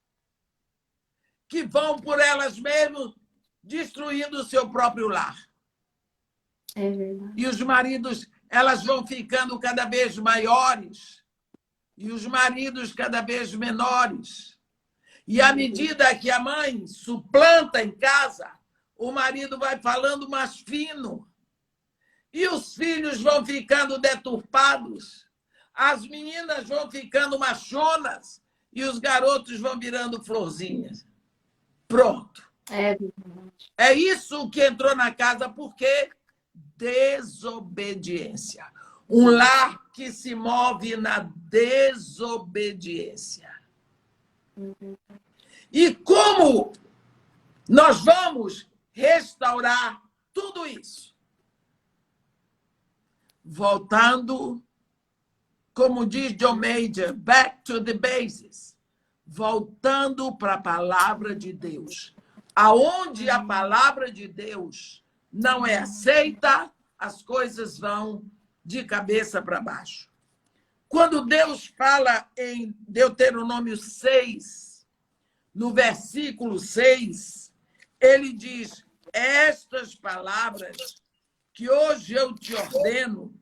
Que vão por elas mesmas destruindo o seu próprio lar. É verdade. E os maridos elas vão ficando cada vez maiores e os maridos cada vez menores. E à medida que a mãe suplanta em casa, o marido vai falando mais fino. E os filhos vão ficando deturpados. As meninas vão ficando machonas e os garotos vão virando florzinhas. Pronto. É isso que entrou na casa, porque desobediência. Um lar que se move na desobediência. E como nós vamos restaurar tudo isso? Voltando, como diz John Major, back to the basis. Voltando para a palavra de Deus. Aonde a palavra de Deus não é aceita, as coisas vão de cabeça para baixo. Quando Deus fala em Deuteronômio 6, no versículo 6, ele diz: estas palavras que hoje eu te ordeno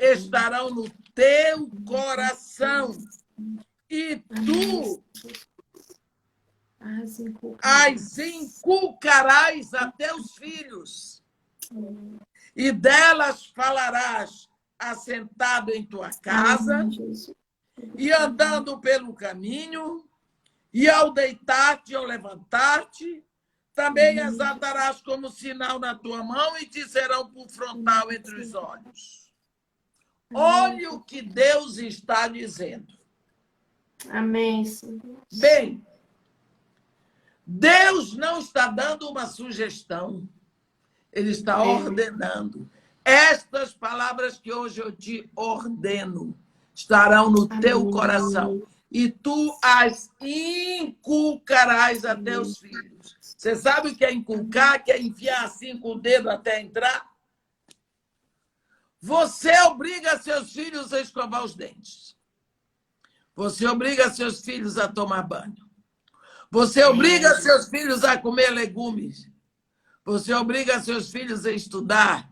estarão no teu coração e tu as inculcarás a teus filhos e delas falarás assentado em tua casa e andando pelo caminho e ao deitar-te e ao levantar-te, também as atarás como sinal na tua mão e te serão por frontal entre os olhos. Olha o que Deus está dizendo. Amém, Senhor. Bem, Deus não está dando uma sugestão. Ele está ordenando. Estas palavras que hoje eu te ordeno estarão no teu coração. E tu as inculcarás a teus filhos. Você sabe o que é inculcar? Que é enfiar assim com o dedo até entrar? Você obriga seus filhos a escovar os dentes. Você obriga seus filhos a tomar banho. Você obriga seus filhos a comer legumes. Você obriga seus filhos a estudar.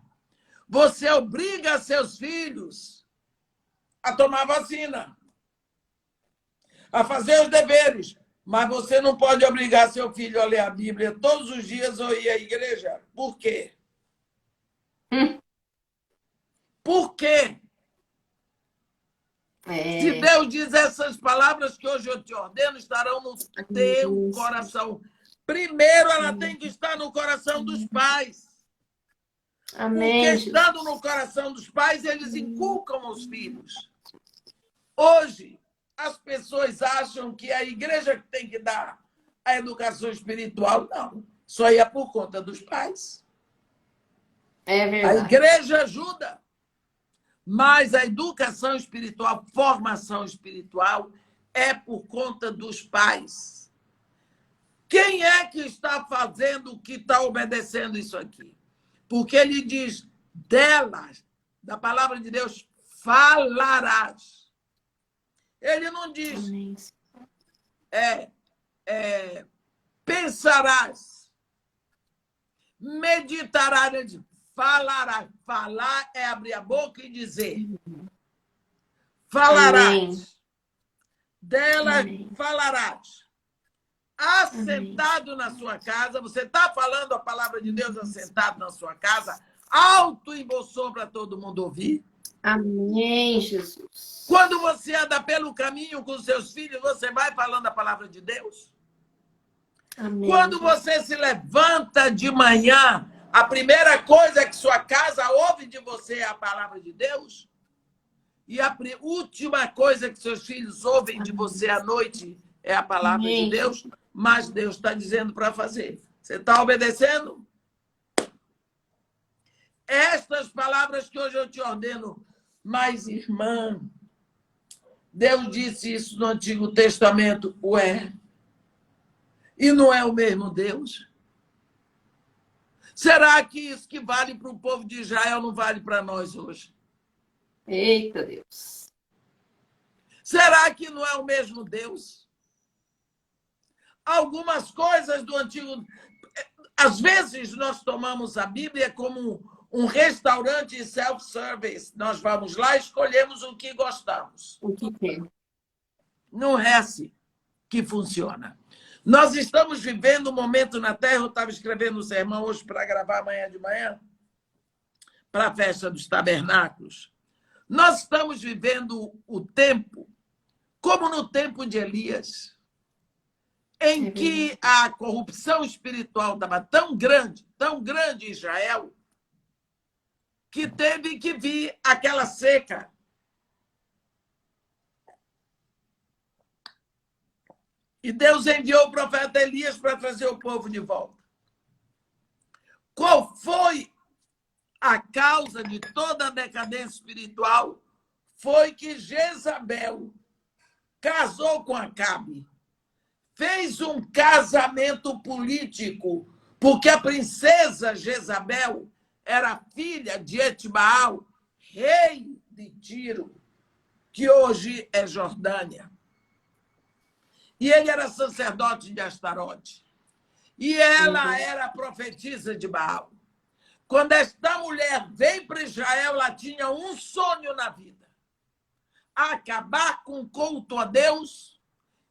Você obriga seus filhos a tomar vacina, a fazer os deveres. Mas você não pode obrigar seu filho a ler a Bíblia todos os dias ou ir à igreja. Por quê? Por quê? Se Deus diz essas palavras que hoje eu te ordeno estarão no teu coração. Primeiro, ela tem que estar no coração dos pais. Amém. Porque estando no coração dos pais, eles inculcam os filhos. Hoje, as pessoas acham que a igreja que tem que dar a educação espiritual. Não, só é por conta dos pais. É verdade. A igreja ajuda. Mas a educação espiritual, formação espiritual, é por conta dos pais. Quem é que está fazendo, que está obedecendo isso aqui? Porque ele diz, delas, da palavra de Deus, falarás. Ele não diz, pensarás, meditarás, ele diz, falarás. Falar é abrir a boca e dizer. Falarás. Amém. Delas falarás. Assentado na sua casa, você está falando a palavra de Deus assentado na sua casa, alto e bom som para todo mundo ouvir. Amém, Jesus. Quando você anda pelo caminho com seus filhos, você vai falando a palavra de Deus. Amém. Quando você se levanta de manhã, a primeira coisa que sua casa ouve de você é a palavra de Deus. E a última coisa que seus filhos ouvem de você à noite é a palavra de Deus. Mas Deus está dizendo para fazer. Você está obedecendo? Estas palavras que hoje eu te ordeno. Mas, irmã, Deus disse isso no Antigo Testamento. Ué, e não é o mesmo Deus? Será que isso que vale para o povo de Israel não vale para nós hoje? Eita Deus! Será que não é o mesmo Deus? Algumas coisas do Antigo... Às vezes nós tomamos a Bíblia como Um restaurante self-service. Nós vamos lá e escolhemos o que gostamos. O que tem? Não é assim que funciona. Nós estamos vivendo um momento na Terra, eu estava escrevendo um sermão hoje para gravar amanhã de manhã, para a festa dos tabernáculos. Nós estamos vivendo o tempo, como no tempo de Elias, em que a corrupção espiritual estava tão grande em Israel, que teve que vir aquela seca. E Deus enviou o profeta Elias para trazer o povo de volta. Qual foi a causa de toda a decadência espiritual? Foi que Jezabel casou com Acabe. Fez um casamento político, porque a princesa Jezabel era filha de Etbaal, rei de Tiro, que hoje é Jordânia. E ele era sacerdote de Astarote. E ela era profetisa de Baal. Quando esta mulher veio para Israel, ela tinha um sonho na vida: acabar com o culto a Deus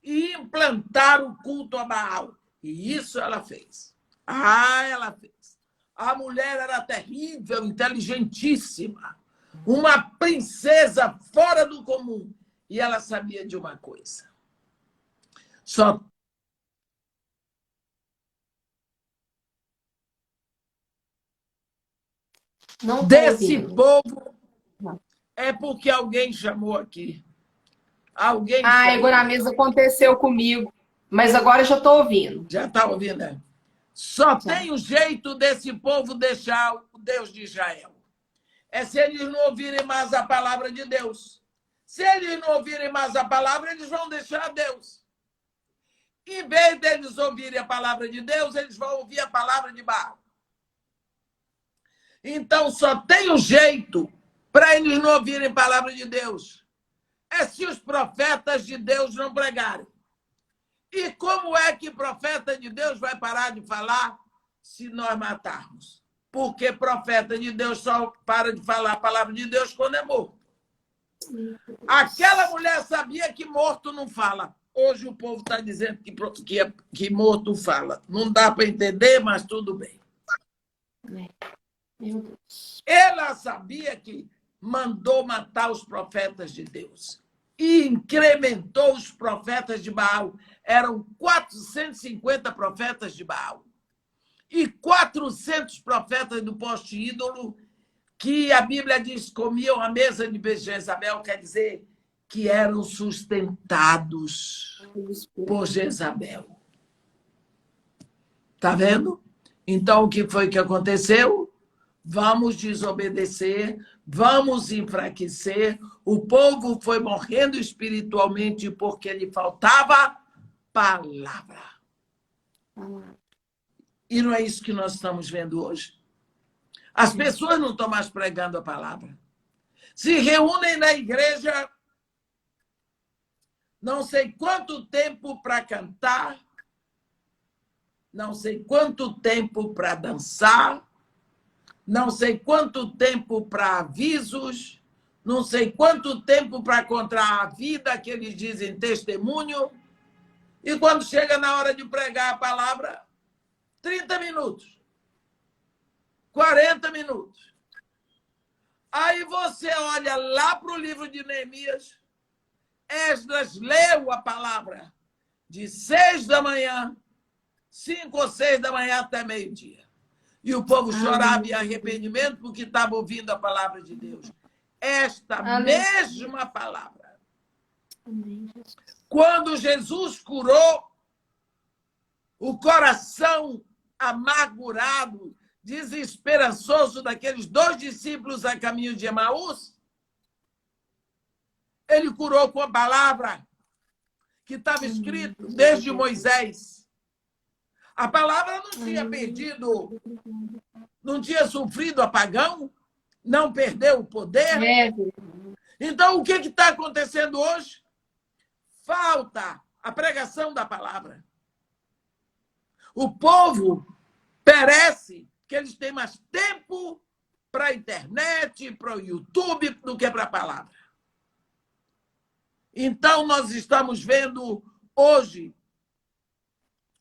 e implantar o culto a Baal. E isso ela fez. Ela fez. A mulher era terrível, inteligentíssima, uma princesa fora do comum. E ela sabia de uma coisa: só Não desse povo é porque alguém chamou aqui. Alguém chamou. agora a mesa aconteceu comigo, mas agora eu já estou ouvindo. Já está ouvindo, né? Só tem um jeito desse povo deixar o Deus de Israel. É se eles não ouvirem mais a palavra de Deus. Se eles não ouvirem mais a palavra, eles vão deixar Deus. Em vez deles ouvirem a palavra de Deus, eles vão ouvir a palavra de Baal. Então, só tem um jeito para eles não ouvirem a palavra de Deus. É se os profetas de Deus não pregarem. E como é que profeta de Deus vai parar de falar se nós matarmos? Porque profeta de Deus só para de falar a palavra de Deus quando é morto. Aquela mulher sabia que morto não fala. Hoje o povo está dizendo que morto fala. Não dá para entender, mas tudo bem. Meu Deus. Ela sabia que mandou matar os profetas de Deus. E incrementou os profetas de Baal. Eram 450 profetas de Baal. E 400 profetas do poste ídolo, que a Bíblia diz comiam a mesa de Jezabel, quer dizer que eram sustentados por Jezabel. Está vendo? Então, o que foi que aconteceu? Vamos desobedecer, vamos enfraquecer. O povo foi morrendo espiritualmente porque lhe faltava palavra. E não é isso que nós estamos vendo hoje. As pessoas não estão mais pregando a palavra. Se reúnem na igreja não sei quanto tempo para cantar, não sei quanto tempo para dançar, não sei quanto tempo para avisos, não sei quanto tempo para contar a vida que eles dizem testemunho, e quando chega na hora de pregar a palavra, 30 minutos, 40 minutos. Aí você olha lá para o livro de Neemias, Esdras leu a palavra de 6 da manhã, 5 ou 6 da manhã até meio-dia. E o povo chorava em arrependimento porque estava ouvindo a palavra de Deus. Esta mesma palavra. Quando Jesus curou o coração amargurado, desesperançoso daqueles 2 discípulos a caminho de Emaús, ele curou com a palavra que estava escrito desde Moisés. A palavra não tinha perdido, não tinha sofrido apagão, não perdeu o poder. Então, o que está acontecendo hoje? Falta a pregação da palavra. O povo perece, que eles têm mais tempo para a internet, para o YouTube, do que para a palavra. Então, nós estamos vendo hoje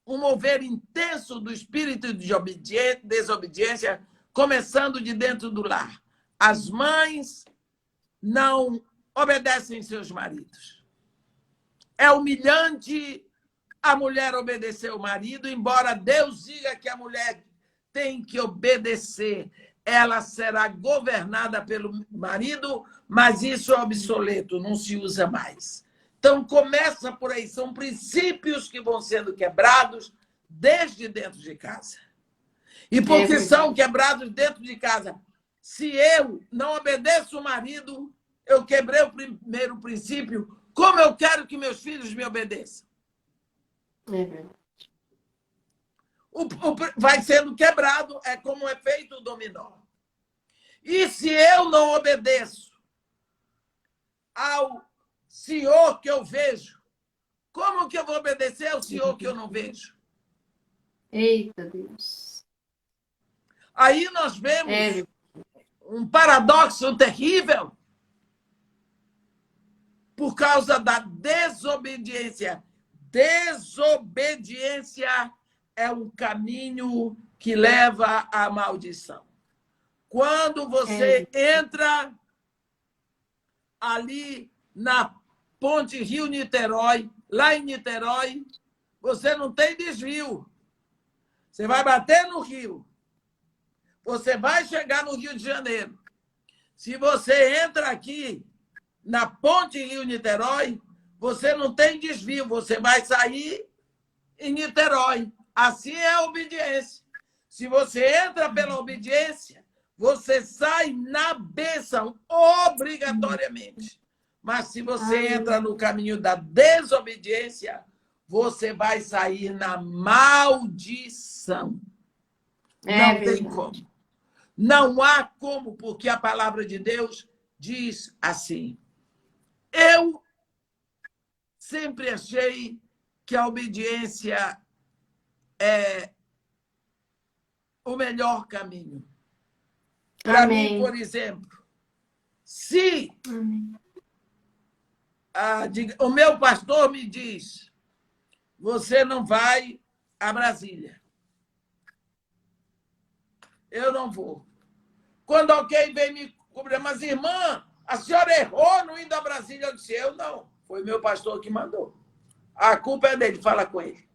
um mover intenso do espírito de desobediência, começando de dentro do lar. As mães não obedecem seus maridos. É humilhante a mulher obedecer ao marido, embora Deus diga que a mulher tem que obedecer. Ela será governada pelo marido, mas isso é obsoleto, não se usa mais. Então, começa por aí. São princípios que vão sendo quebrados desde dentro de casa. E porque são quebrados dentro de casa, se eu não obedeço o marido, eu quebrei o primeiro princípio, como eu quero que meus filhos me obedeçam? Vai sendo quebrado, é como um efeito dominó. E se eu não obedeço ao Senhor que eu vejo, como que eu vou obedecer ao Senhor que eu não vejo? Eita Deus. Aí nós vemos um paradoxo terrível por causa da desobediência. Desobediência é um caminho que leva à maldição. Quando você entra ali na Ponte Rio-Niterói, lá em Niterói, você não tem desvio. Você vai bater no rio. Você vai chegar no Rio de Janeiro. Se você entra aqui na Ponte Rio-Niterói, você não tem desvio. Você vai sair em Niterói. Assim é a obediência. Se você entra pela obediência, você sai na bênção, obrigatoriamente. Mas se você entra no caminho da desobediência, você vai sair na maldição. Não tem como. Não há como, porque a palavra de Deus diz assim. Eu sempre achei que a obediência é o melhor caminho. Para mim, por exemplo, se o meu pastor me diz, você não vai a Brasília. Eu não vou. Quando alguém vem me cobrar, mas irmã, a senhora errou não indo a Brasília. Eu disse, eu não. Foi meu pastor que mandou. A culpa é dele, fala com ele.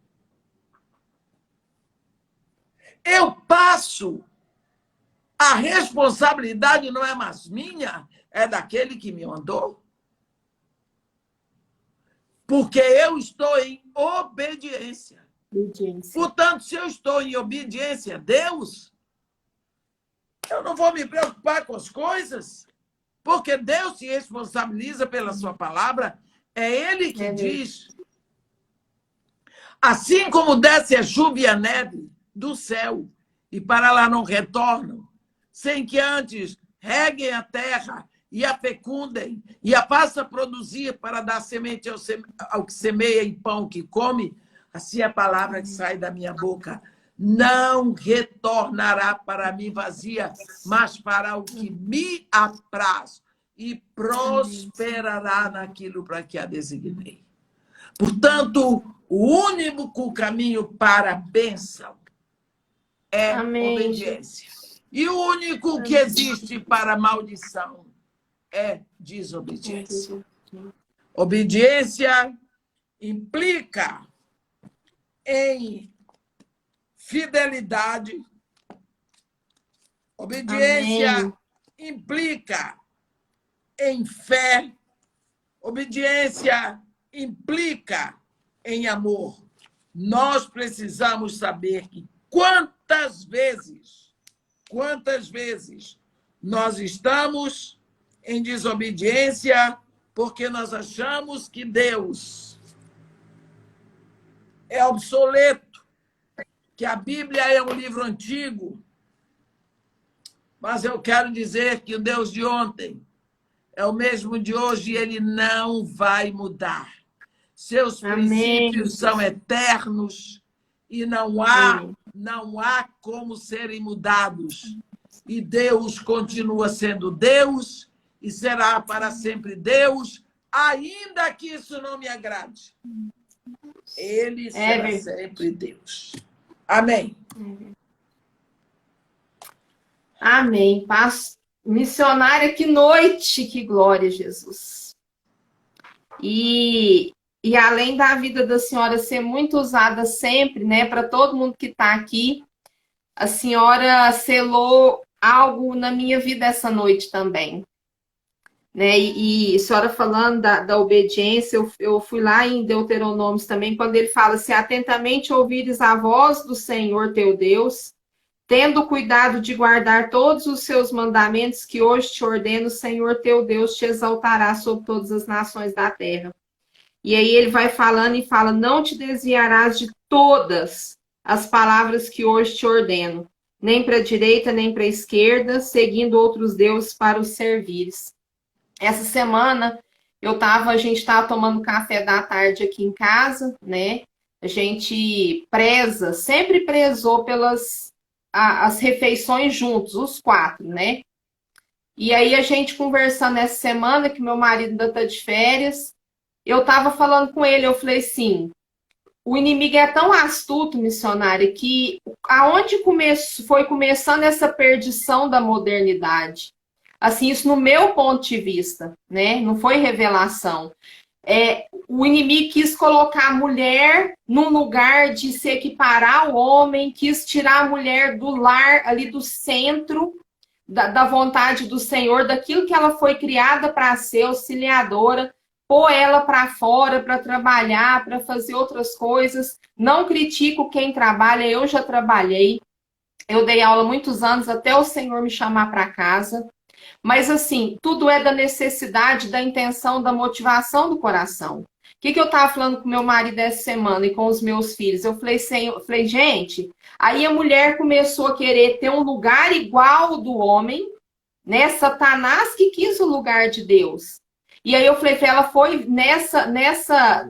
Eu passo. A responsabilidade não é mais minha, é daquele que me mandou. Porque eu estou em obediência. Portanto, se eu estou em obediência a Deus, eu não vou me preocupar com as coisas, porque Deus se responsabiliza pela sua palavra, é Ele que diz. Assim como desce a chuva e a neve do céu, e para lá não retornam, sem que antes reguem a terra e a fecundem, e a faça produzir para dar semente ao que semeia e pão que come, assim a palavra que sai da minha boca não retornará para mim vazia, mas fará o que me apraz e prosperará naquilo para que a designei. Portanto, o único caminho para a bênção é obediência. E o único que existe para a maldição é desobediência. Obediência implica em fidelidade. Obediência implica em fé. Obediência implica em amor. Nós precisamos saber que quantas vezes nós estamos em desobediência porque nós achamos que Deus é obsoleto, que a Bíblia é um livro antigo. Mas eu quero dizer que o Deus de ontem é o mesmo de hoje e ele não vai mudar. Seus princípios são eternos e não há como serem mudados. E Deus continua sendo Deus e será para sempre Deus, ainda que isso não me agrade. Ele será sempre Deus. Amém. Amém. Paz. Missionária, que noite, que glória, Jesus. E além da vida da senhora ser muito usada sempre, né, para todo mundo que está aqui, a senhora selou algo na minha vida essa noite também. Né? E a senhora falando da obediência, eu fui lá em Deuteronômios também, quando ele fala: se atentamente ouvires a voz do Senhor teu Deus, tendo cuidado de guardar todos os seus mandamentos que hoje te ordeno, o Senhor teu Deus te exaltará sobre todas as nações da terra. E aí ele vai falando e fala: não te desviarás de todas as palavras que hoje te ordeno, nem para a direita, nem para a esquerda, seguindo outros deuses para os servires. Essa semana a gente estava tomando café da tarde aqui em casa, né? A gente sempre prezou pelas as refeições juntos, os 4, né? E aí a gente conversando essa semana, que meu marido ainda está de férias, eu estava falando com ele, eu falei assim: o inimigo é tão astuto, missionária, que aonde foi começando essa perdição da modernidade? Assim, isso no meu ponto de vista, né? Não foi revelação. O inimigo quis colocar a mulher num lugar de se equiparar ao homem, quis tirar a mulher do lar, ali do centro da vontade do Senhor, daquilo que ela foi criada para ser, auxiliadora, pôr ela para fora, para trabalhar, para fazer outras coisas. Não critico quem trabalha, eu já trabalhei. Eu dei aula muitos anos até o Senhor me chamar para casa. Mas, assim, tudo é da necessidade, da intenção, da motivação do coração. O que eu estava falando com meu marido essa semana e com os meus filhos? Eu falei, gente, aí a mulher começou a querer ter um lugar igual ao do homem, né? Satanás que quis o lugar de Deus. E aí eu falei para ela, foi nessa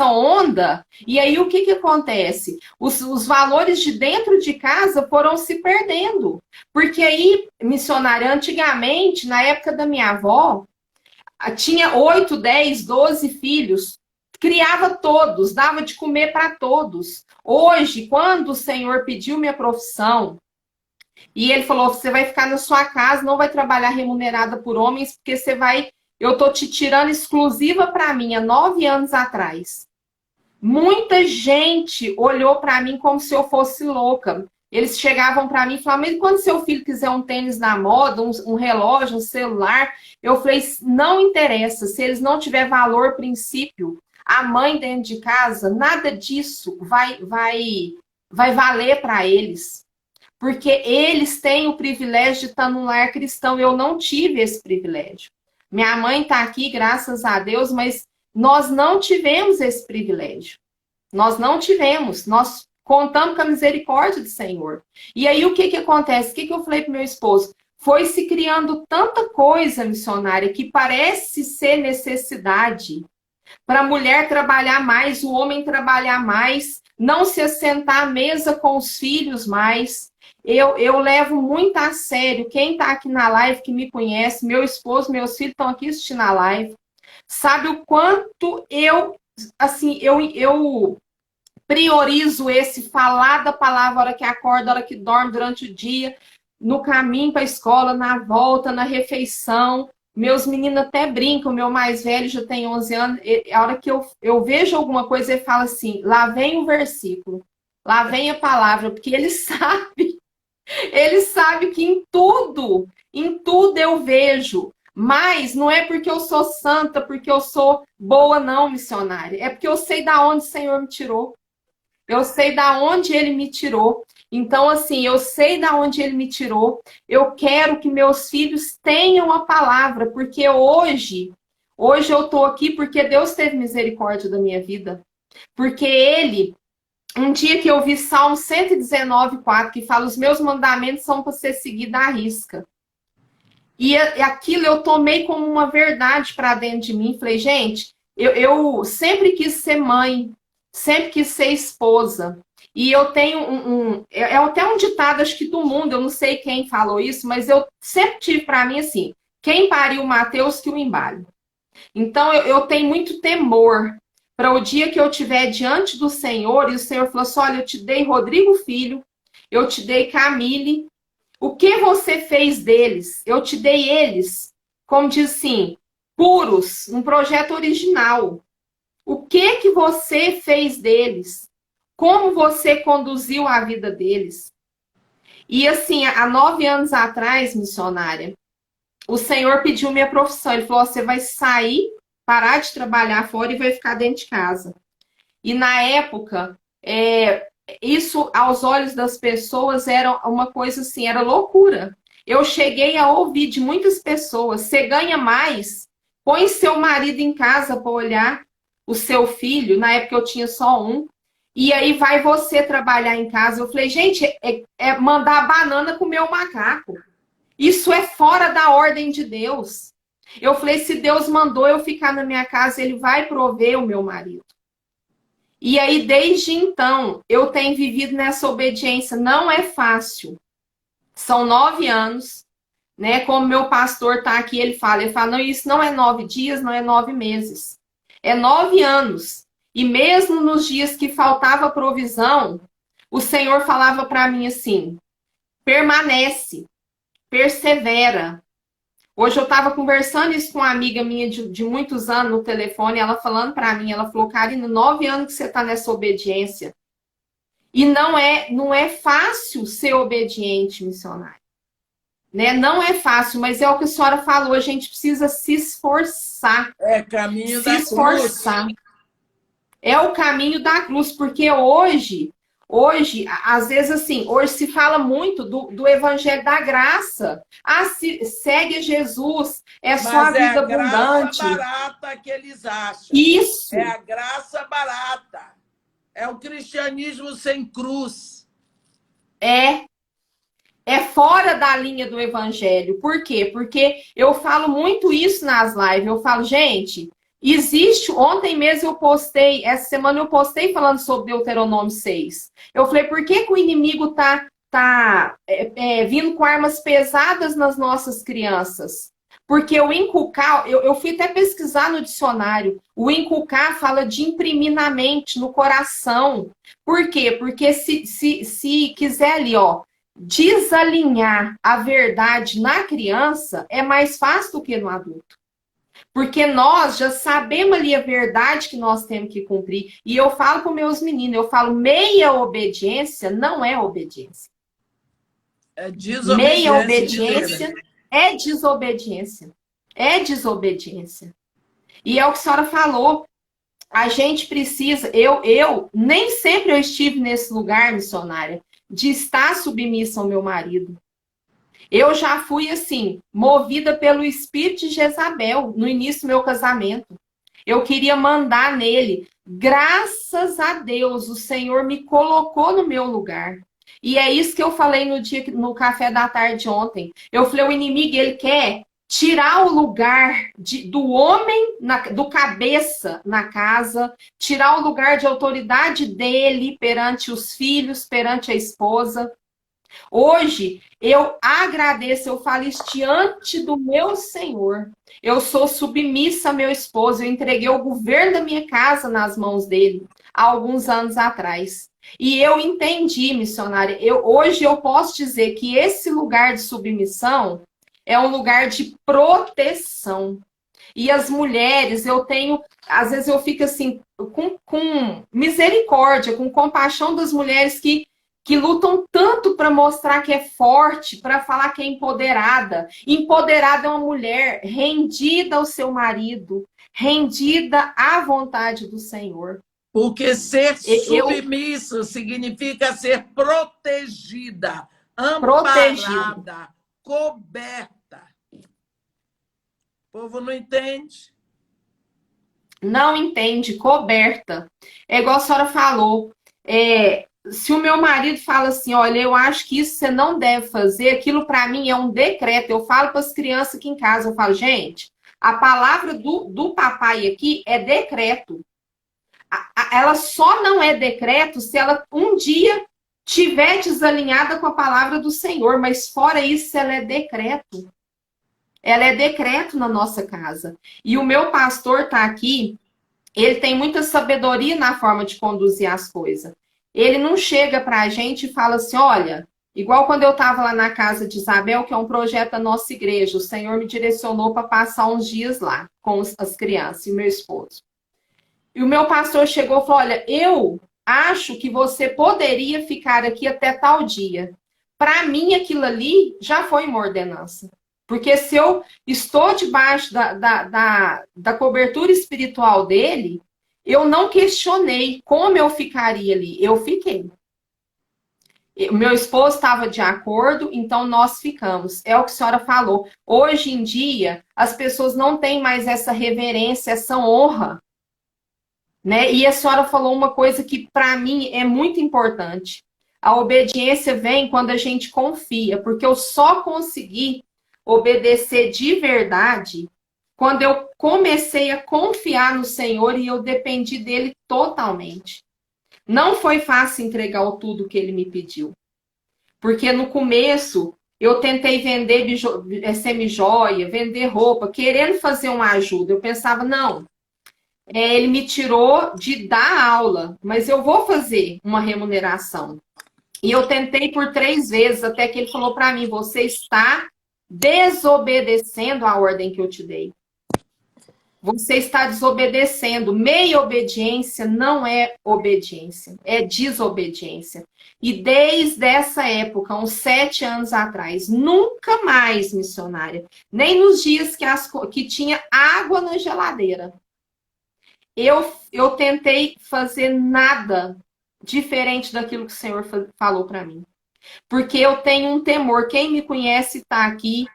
onda, e aí o que acontece? Os valores de dentro de casa foram se perdendo. Porque aí, missionária, antigamente, na época da minha avó, tinha 8, 10, 12 filhos, criava todos, dava de comer para todos. Hoje, quando o Senhor pediu minha profissão, e ele falou: você vai ficar na sua casa, não vai trabalhar remunerada por homens, porque eu tô te tirando exclusiva para mim, há 9 anos atrás. Muita gente olhou para mim como se eu fosse louca. Eles chegavam para mim e falavam: mas quando seu filho quiser um tênis na moda, um relógio, um celular? Eu falei: não interessa, se eles não tiver valor, princípio, a mãe dentro de casa, nada disso vai valer para eles. Porque eles têm o privilégio de estar num lar cristão. Eu não tive esse privilégio. Minha mãe está aqui, graças a Deus, mas nós não tivemos esse privilégio. Nós não tivemos. Nós contamos com a misericórdia do Senhor. E aí o que acontece? O que eu falei para meu esposo? Foi se criando tanta coisa, missionária, que parece ser necessidade para a mulher trabalhar mais, o homem trabalhar mais, não se assentar à mesa com os filhos mais. Eu levo muito a sério. Quem está aqui na live, que me conhece, meu esposo, meus filhos estão aqui assistindo a live, sabe o quanto eu priorizo esse falar da palavra, a hora que acorda, a hora que dorme, durante o dia, no caminho para a escola, na volta, na refeição. Meus meninos até brincam, meu mais velho já tem 11 anos, a hora que eu vejo alguma coisa, ele fala assim: lá vem o versículo, lá vem a palavra, porque ele sabe que em tudo eu vejo. Mas não é porque eu sou santa, porque eu sou boa, não, missionária. É porque eu sei da onde o Senhor me tirou. Eu sei da onde Ele me tirou. Então, assim, eu sei da onde Ele me tirou. Eu quero que meus filhos tenham a palavra, porque hoje eu estou aqui porque Deus teve misericórdia da minha vida. Porque Ele... Um dia que eu vi Salmo 119:4, que fala: os meus mandamentos são para ser seguidos à risca. E aquilo eu tomei como uma verdade para dentro de mim. Falei, gente, eu sempre quis ser mãe, sempre quis ser esposa. E eu tenho é até um ditado, acho que do mundo, eu não sei quem falou isso, mas eu sempre tive para mim assim, quem pariu Mateus que o embale. Então eu tenho muito temor para o dia que eu estiver diante do Senhor e o Senhor falou assim, olha, eu te dei Rodrigo Filho, eu te dei Camille, o que você fez deles? Eu te dei eles, como diz assim, puros, um projeto original. O que você fez deles? Como você conduziu a vida deles? E assim, há 9 anos atrás, missionária, o Senhor pediu minha profissão. Ele falou: você vai sair, parar de trabalhar fora e vai ficar dentro de casa. E na época, isso aos olhos das pessoas era uma coisa assim, era loucura. Eu cheguei a ouvir de muitas pessoas: você ganha mais, põe seu marido em casa para olhar o seu filho. Na época eu tinha só um. E aí vai você trabalhar em casa. Eu falei, gente, é mandar a banana comer o macaco. Isso é fora da ordem de Deus. Eu falei, se Deus mandou eu ficar na minha casa, ele vai prover o meu marido. E aí, desde então, eu tenho vivido nessa obediência. Não é fácil. São 9 anos, né? Como meu pastor está aqui, ele fala, não, isso não é 9 dias, não é 9 meses. É 9 anos. E mesmo nos dias que faltava provisão, o Senhor falava para mim assim, permanece, persevera. Hoje eu estava conversando isso com uma amiga minha de muitos anos no telefone, ela falando para mim, ela falou, Karina, 9 anos que você está nessa obediência. E não é fácil ser obediente, missionário. Né? Não é fácil, mas é o que a senhora falou, a gente precisa se esforçar. É caminho se da esforçar. cruz. É o caminho da cruz, porque hoje, às vezes assim, hoje se fala muito do evangelho da graça. Ah, segue Jesus, é só a vida abundante. É a graça barata que eles acham. Isso. É a graça barata. É o cristianismo sem cruz. É fora da linha do evangelho. Por quê? Porque eu falo muito isso nas lives. Eu falo, gente, existe... Ontem mesmo eu postei, essa semana eu postei falando sobre Deuteronômio 6. Eu falei, por que o inimigo tá vindo com armas pesadas nas nossas crianças? Porque o inculcar, eu fui até pesquisar no dicionário, o inculcar fala de imprimir na mente, no coração. Por quê? Porque se quiser ali, ó, desalinhar a verdade na criança, é mais fácil do que no adulto. Porque nós já sabemos ali a verdade que nós temos que cumprir. E eu falo com meus meninos, eu falo, meia obediência não é obediência. É desobediência. Meia obediência é desobediência. É desobediência. E é o que a senhora falou. A gente precisa... Eu nem sempre eu estive nesse lugar, missionária, de estar submissa ao meu marido. Eu já fui, assim, movida pelo espírito de Jezabel no início do meu casamento. Eu queria mandar nele. Graças a Deus, o Senhor me colocou no meu lugar. E é isso que eu falei no café da tarde ontem. Eu falei, o inimigo, ele quer tirar o lugar do homem, do cabeça na casa, tirar o lugar de autoridade dele perante os filhos, perante a esposa. Hoje, eu agradeço, eu falo isso diante do meu Senhor. Eu sou submissa a meu esposo, eu entreguei o governo da minha casa nas mãos dele, há alguns anos atrás. E eu entendi, missionária, hoje eu posso dizer que esse lugar de submissão é um lugar de proteção. E as mulheres, às vezes eu fico assim, com misericórdia, com compaixão das mulheres que lutam tanto para mostrar que é forte, para falar que é empoderada. Empoderada é uma mulher rendida ao seu marido, rendida à vontade do Senhor. Porque ser submisso significa ser protegida, amparada, coberta. O povo não entende. Não entende, coberta. É igual a senhora falou. Se o meu marido fala assim, olha, eu acho que isso você não deve fazer, aquilo para mim é um decreto. Eu falo para as crianças aqui em casa, eu falo, gente, a palavra do papai aqui é decreto. ela só não é decreto se ela um dia tiver desalinhada com a palavra do Senhor, mas fora isso, ela é decreto. Ela é decreto na nossa casa. E o meu pastor está aqui, ele tem muita sabedoria na forma de conduzir as coisas. Ele não chega para a gente e fala assim, olha, igual quando eu estava lá na casa de Isabel, que é um projeto da nossa igreja, o Senhor me direcionou para passar uns dias lá com as crianças e meu esposo. E o meu pastor chegou e falou, olha, eu acho que você poderia ficar aqui até tal dia. Para mim, aquilo ali já foi uma ordenança. Porque se eu estou debaixo da cobertura espiritual dele, eu não questionei como eu ficaria ali. Eu fiquei. O meu esposo estava de acordo, então nós ficamos. É o que a senhora falou. Hoje em dia, as pessoas não têm mais essa reverência, essa honra. Né? E a senhora falou uma coisa que, para mim, é muito importante. A obediência vem quando a gente confia, porque eu só consegui obedecer de verdade quando eu comecei a confiar no Senhor e eu dependi dele totalmente. Não foi fácil entregar o tudo que ele me pediu. Porque no começo eu tentei vender semi-joia, vender roupa, querendo fazer uma ajuda. Eu pensava, não, ele me tirou de dar aula, mas eu vou fazer uma remuneração. E eu tentei por 3 vezes, até que ele falou para mim, você está desobedecendo a ordem que eu te dei. Você está desobedecendo. Meia obediência não é obediência, é desobediência. E desde essa época, uns 7 anos atrás, nunca mais, missionária, nem nos dias que tinha água na geladeira, eu tentei fazer nada diferente daquilo que o Senhor falou para mim. Porque eu tenho um temor. Quem me conhece está aqui,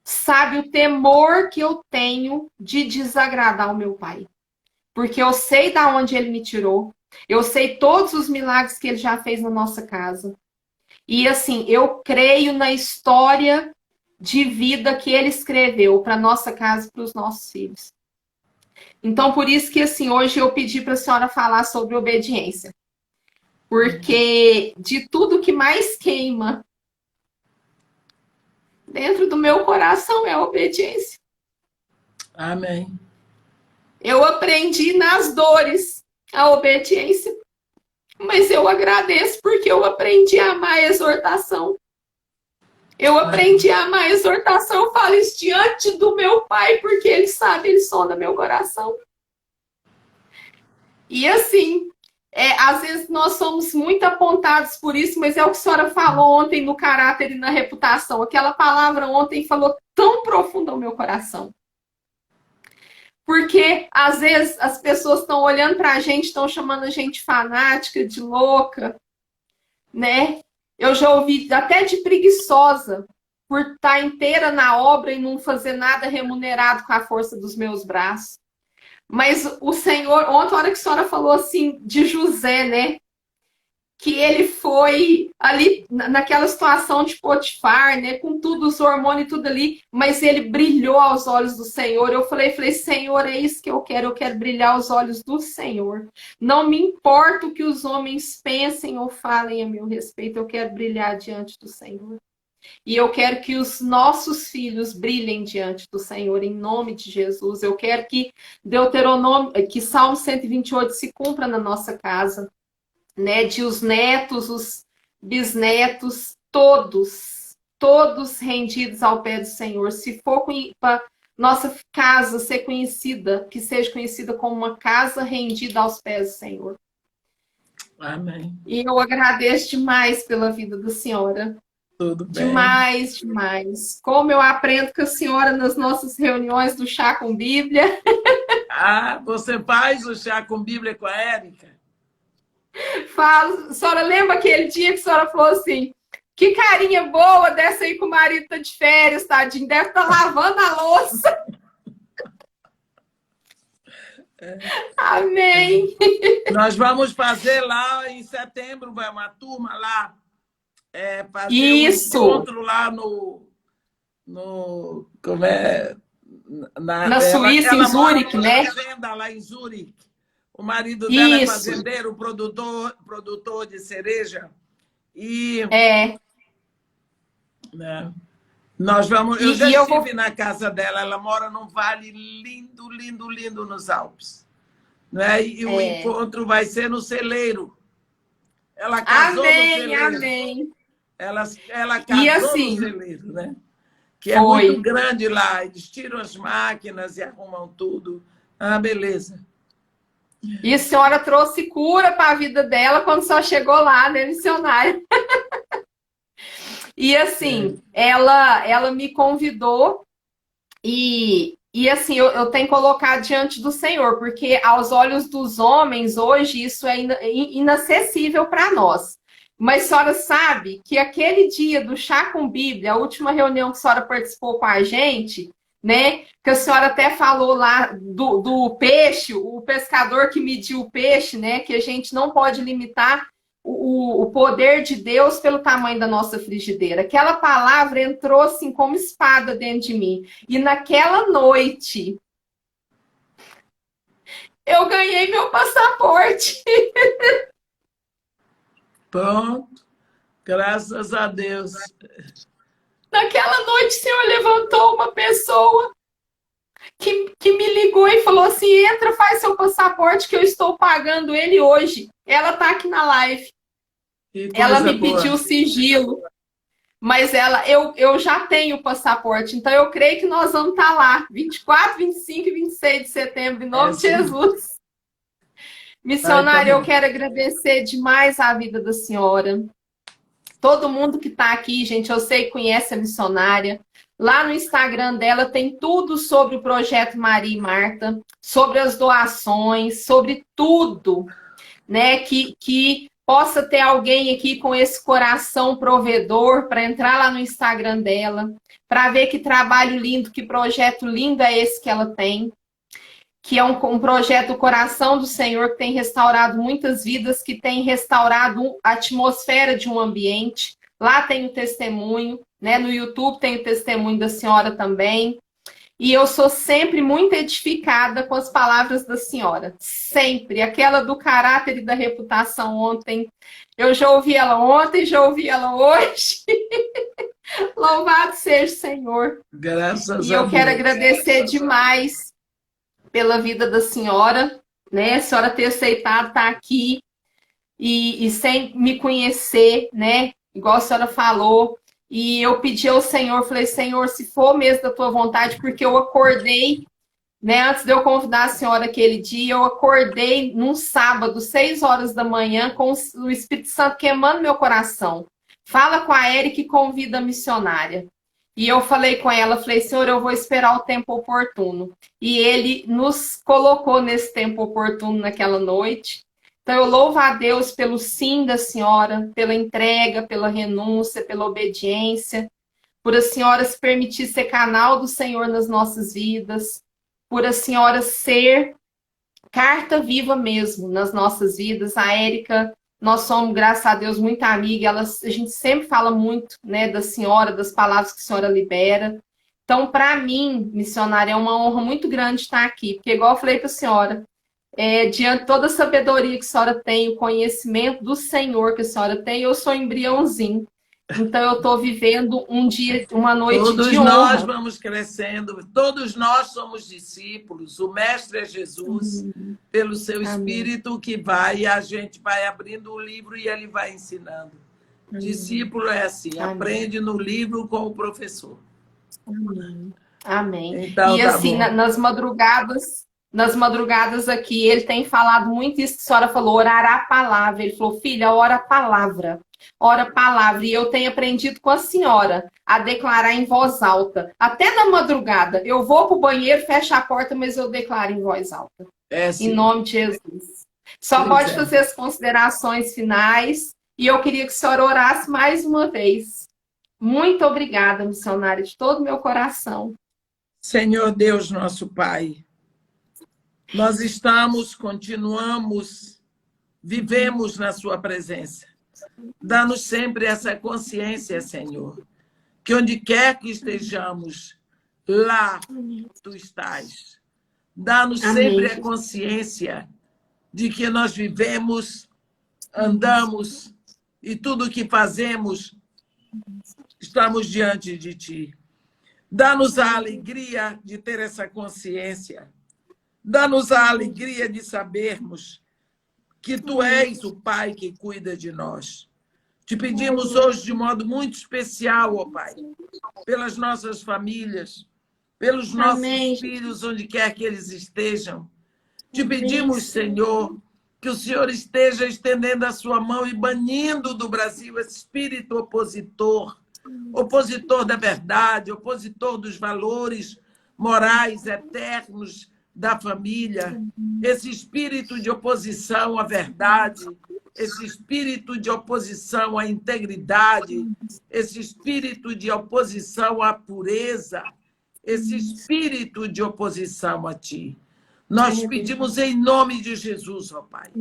sabe o temor que eu tenho de desagradar o meu pai. Porque eu sei de onde ele me tirou. Eu sei todos os milagres que ele já fez na nossa casa. E assim, eu creio na história de vida que ele escreveu para nossa casa e para os nossos filhos. Então, por isso que assim, hoje eu pedi para a senhora falar sobre obediência. Porque de tudo que mais queima dentro do meu coração é a obediência. Amém. Eu aprendi nas dores a obediência. Mas eu agradeço porque eu aprendi a amar a exortação. Eu aprendi a amar a exortação. Eu falo isso diante do meu pai, porque ele sabe, ele sonda meu coração. E assim, às vezes nós somos muito apontados por isso, mas é o que a senhora falou ontem no caráter e na reputação. Aquela palavra ontem falou tão profundo ao meu coração. Porque, às vezes, as pessoas estão olhando para a gente, estão chamando a gente fanática, de louca, né? Eu já ouvi até de preguiçosa, por estar inteira na obra e não fazer nada remunerado com a força dos meus braços. Mas o Senhor, ontem, a hora que a senhora falou assim de José, né? Que ele foi ali naquela situação de Potifar, né? Com tudo, os hormônios e tudo ali, mas ele brilhou aos olhos do Senhor. Eu falei, Senhor, é isso que eu quero brilhar aos olhos do Senhor. Não me importa o que os homens pensem ou falem a meu respeito, eu quero brilhar diante do Senhor. E eu quero que os nossos filhos brilhem diante do Senhor, em nome de Jesus. Eu quero que que Salmo 128 se cumpra na nossa casa, né? De os netos, os bisnetos, todos rendidos ao pé do Senhor. Se for para nossa casa ser conhecida, que seja conhecida como uma casa rendida aos pés do Senhor. Amém. E eu agradeço demais pela vida da senhora. Tudo bem. Demais, demais. Como eu aprendo com a senhora nas nossas reuniões do Chá com Bíblia. Ah, você faz o Chá com Bíblia com a Érica? Falo. A senhora lembra aquele dia que a senhora falou assim, que carinha boa dessa aí que o marido tá de férias, tadinho, deve estar lavando a louça. Amém. Nós vamos fazer lá em setembro, vai uma turma lá. Fazer Isso. um encontro lá no como é? Na Suíça, em Zurique, né? Ela lá em Zurique, O marido dela é Isso. fazendeiro, produtor de cereja. E né, nós vamos. Eu já estive na casa dela. Ela mora num vale lindo, lindo, lindo nos Alpes. Né? E o encontro vai ser no celeiro. Ela casou no celeiro. Amém. Ela casou assim, no celeiro, né? Que é muito grande lá. Eles tiram as máquinas e arrumam tudo. Ah, beleza. E a senhora trouxe cura para a vida dela quando só chegou lá, né, missionária? E assim, ela me convidou e assim, eu tenho colocado diante do Senhor, porque aos olhos dos homens, hoje, isso é inacessível para nós. Mas a senhora sabe que aquele dia do Chá com Bíblia, a última reunião que a senhora participou com a gente, né? Que a senhora até falou lá do peixe, o pescador que mediu o peixe, né? Que a gente não pode limitar o poder de Deus pelo tamanho da nossa frigideira. Aquela palavra entrou assim como espada dentro de mim. E naquela noite, eu ganhei meu passaporte. Pronto. Graças a Deus. Naquela noite, o Senhor levantou uma pessoa que me ligou e falou assim, entra, faz seu passaporte que eu estou pagando ele hoje. Ela está aqui na live. Ela me pediu o sigilo. Mas eu já tenho o passaporte, então eu creio que nós vamos estar lá, 24, 25 e 26 de setembro, em nome de Jesus. Missionária, eu quero agradecer demais a vida da senhora. Todo mundo que está aqui, gente, eu sei que conhece a missionária. Lá no Instagram dela tem tudo sobre o Projeto Maria e Marta, sobre as doações, sobre tudo, né? Que possa ter alguém aqui com esse coração provedor para entrar lá no Instagram dela, para ver que trabalho lindo, que projeto lindo é esse que ela tem. Que é um projeto Coração do Senhor, que tem restaurado muitas vidas, que tem restaurado a atmosfera de um ambiente. Lá tem o testemunho, né? No YouTube tem o testemunho da senhora também. E eu sou sempre muito edificada com as palavras da senhora. Sempre. Aquela do caráter e da reputação ontem. Eu já ouvi ela ontem, já ouvi ela hoje. Louvado seja o Senhor. Graças a Deus. E eu quero agradecer demais pela vida da senhora, né? A senhora ter aceitado estar aqui e sem me conhecer, né? Igual a senhora falou. E eu pedi ao Senhor, falei, Senhor, se for mesmo da tua vontade, porque eu acordei, né? Antes de eu convidar a senhora aquele dia, eu acordei num sábado, 6 horas da manhã, com o Espírito Santo queimando meu coração. Fala com a Érica e convida a missionária. E eu falei com ela, falei, Senhor, eu vou esperar o tempo oportuno. E ele nos colocou nesse tempo oportuno naquela noite. Então, eu louvo a Deus pelo sim da senhora, pela entrega, pela renúncia, pela obediência, por a senhora se permitir ser canal do Senhor nas nossas vidas, por a senhora ser carta viva mesmo nas nossas vidas. A Érica, nós somos, graças a Deus, muito amiga. A gente sempre fala muito, né, da senhora, das palavras que a senhora libera. Então, para mim, missionária, é uma honra muito grande estar aqui. Porque, igual eu falei para a senhora, diante de toda a sabedoria que a senhora tem, o conhecimento do Senhor que a senhora tem, eu sou embriãozinho. Então, eu estou vivendo um dia, uma noite de honra. Todos nós vamos crescendo, todos nós somos discípulos. O Mestre é Jesus, pelo seu Espírito que vai, e a gente vai abrindo o livro e ele vai ensinando. Discípulo é assim, aprende no livro com o professor. Amém. Então, e assim, nas madrugadas aqui, ele tem falado muito isso que a senhora falou, orar a palavra. Ele falou, filha, ora a palavra. Ora a palavra. E eu tenho aprendido com a senhora a declarar em voz alta. Até na madrugada. Eu vou para o banheiro, fecho a porta, mas eu declaro em voz alta. Em nome de Jesus. Só pode fazer as considerações finais. E eu queria que a senhora orasse mais uma vez. Muito obrigada, missionária, de todo o meu coração. Senhor Deus, nosso Pai, nós continuamos, vivemos na sua presença. Dá-nos sempre essa consciência, Senhor, que onde quer que estejamos, lá Tu estás. Dá-nos sempre a consciência de que nós vivemos, andamos e tudo o que fazemos, estamos diante de Ti. Dá-nos a alegria de ter essa consciência. Dá-nos a alegria de sabermos que Tu és o Pai que cuida de nós. Te pedimos hoje de modo muito especial, ó Pai, pelas nossas famílias, pelos nossos filhos, onde quer que eles estejam. Te pedimos, Senhor, que o Senhor esteja estendendo a sua mão e banindo do Brasil esse espírito opositor, opositor da verdade, opositor dos valores morais eternos da família, esse espírito de oposição à verdade, esse espírito de oposição à integridade, esse espírito de oposição à pureza, esse espírito de oposição a Ti. Nós pedimos em nome de Jesus, ó Pai,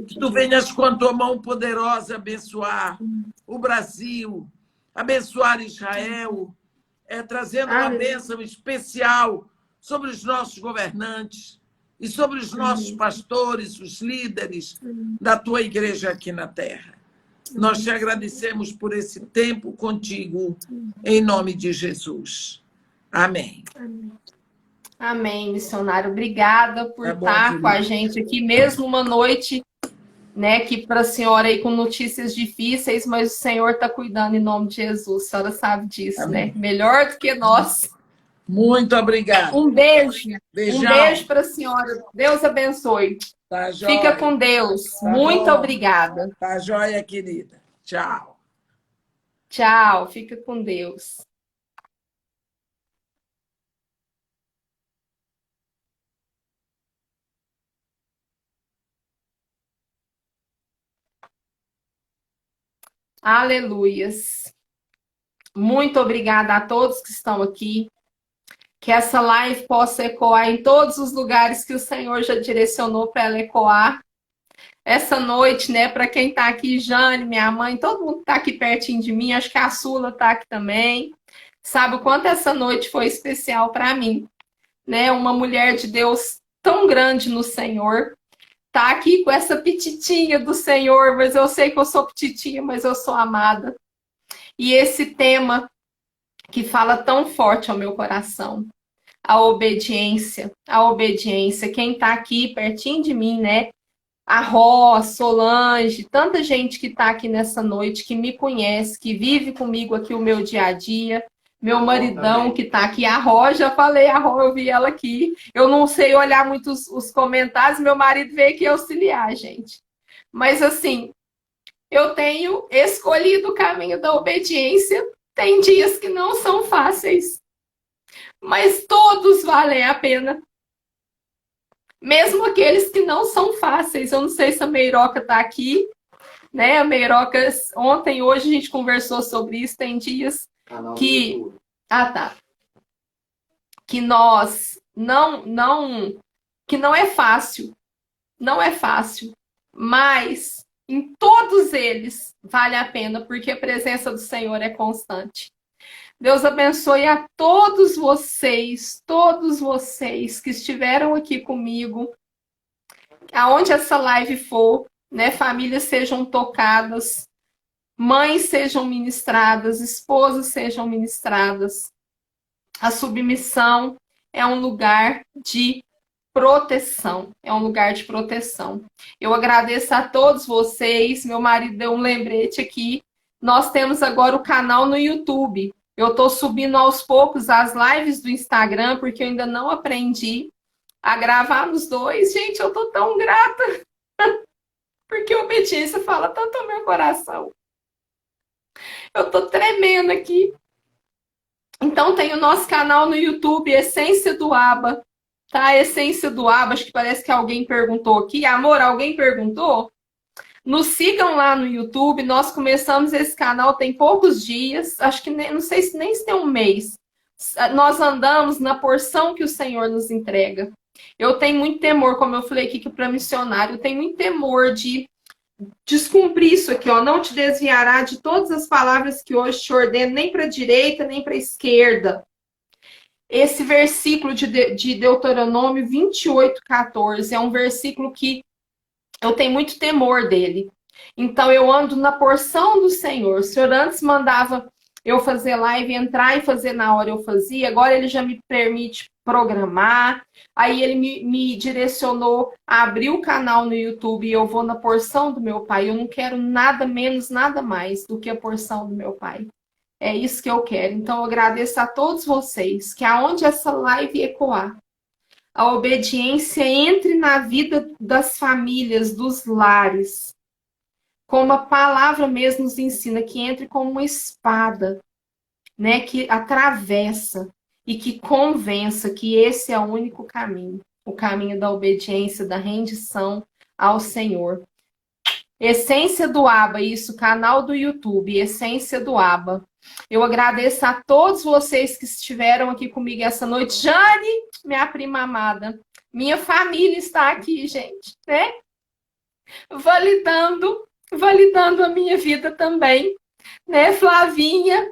que Tu venhas com a Tua mão poderosa abençoar o Brasil, abençoar Israel, trazendo uma bênção especial sobre os nossos governantes e sobre os nossos pastores, os líderes da Tua igreja aqui na terra. Nós Te agradecemos por esse tempo contigo, em nome de Jesus. Amém. Amém, missionário. Obrigada por estar com a gente aqui, mesmo uma noite, né, que para a senhora aí com notícias difíceis, mas o Senhor está cuidando em nome de Jesus. A senhora sabe disso, Amém. né? Melhor do que nós. Muito obrigado. Um beijo. Beijão. Um beijo para a senhora. Deus abençoe. Tá joia. Fica com Deus. Tá Muito bom. obrigada. Tá joia, querida. Tchau. Tchau. Fica com Deus. Aleluias. Muito obrigada a todos que estão aqui. Que essa live possa ecoar em todos os lugares que o Senhor já direcionou para ela ecoar. Essa noite, né, para quem está aqui, Jane, minha mãe, todo mundo está aqui pertinho de mim, acho que a Sula está aqui também. Sabe o quanto essa noite foi especial para mim, né? Uma mulher de Deus tão grande no Senhor. Tá aqui com essa pititinha do Senhor, mas eu sei que eu sou pititinha, mas eu sou amada. E esse tema que fala tão forte ao meu coração, a obediência, a obediência. Quem tá aqui pertinho de mim, né? A Ró, Solange, tanta gente que tá aqui nessa noite, que me conhece, que vive comigo aqui o meu dia a dia. Meu maridão que tá aqui, a Ró, já falei, a Ró, eu vi ela aqui. Eu não sei olhar muito os comentários, meu marido veio aqui auxiliar, gente. Mas assim, eu tenho escolhido o caminho da obediência. Tem dias que não são fáceis, mas todos valem a pena. Mesmo aqueles que não são fáceis. Eu não sei se a Meiroca tá aqui, né? A Meiroca, ontem, hoje a gente conversou sobre isso, tem dias que tá. Que nós que não é fácil. Não é fácil, mas em todos eles vale a pena, porque a presença do Senhor é constante. Deus abençoe a todos vocês que estiveram aqui comigo, aonde essa live for, né? Famílias sejam tocadas, mães sejam ministradas, esposas sejam ministradas. A submissão é um lugar de proteção. É um lugar de proteção. Eu agradeço a todos vocês. Meu marido deu um lembrete aqui. Nós temos agora o canal no YouTube. Eu estou subindo aos poucos as lives do Instagram, porque eu ainda não aprendi a gravar nos dois. Gente, eu estou tão grata. Porque a obediência fala tanto ao meu coração. Eu tô tremendo aqui. Então tem o nosso canal no YouTube, Essência do Aba. Tá? Essência do Aba, acho que parece que alguém perguntou aqui. Amor, alguém perguntou? Nos sigam lá no YouTube. Nós começamos esse canal tem poucos dias. Acho que não sei se nem se tem um mês. Nós andamos na porção que o Senhor nos entrega. Eu tenho muito temor, como eu falei aqui, que para missionário, eu tenho muito temor de descumprir isso aqui, ó. Não te desviará de todas as palavras que hoje te ordeno, nem para a direita, nem para a esquerda. Esse versículo de Deuteronômio 28:14 é um versículo que eu tenho muito temor dele. Então eu ando na porção do Senhor. O Senhor antes mandava eu fazer live, entrar e fazer na hora eu fazia. Agora ele já me permite programar. Aí ele me direcionou a abrir o canal no YouTube e eu vou na porção do meu pai. Eu não quero nada menos, nada mais do que a porção do meu pai. É isso que eu quero. Então eu agradeço a todos vocês, que aonde essa live ecoar, a obediência entre na vida das famílias, dos lares. Como a palavra mesmo nos ensina, que entre como uma espada, né, que atravessa e que convença que esse é o único caminho, o caminho da obediência, da rendição ao Senhor. Essência do Aba, isso, canal do YouTube, Essência do Aba. Eu agradeço a todos vocês que estiveram aqui comigo essa noite. Jane, minha prima amada, minha família está aqui, gente, né? Validando a minha vida também, né? Flavinha,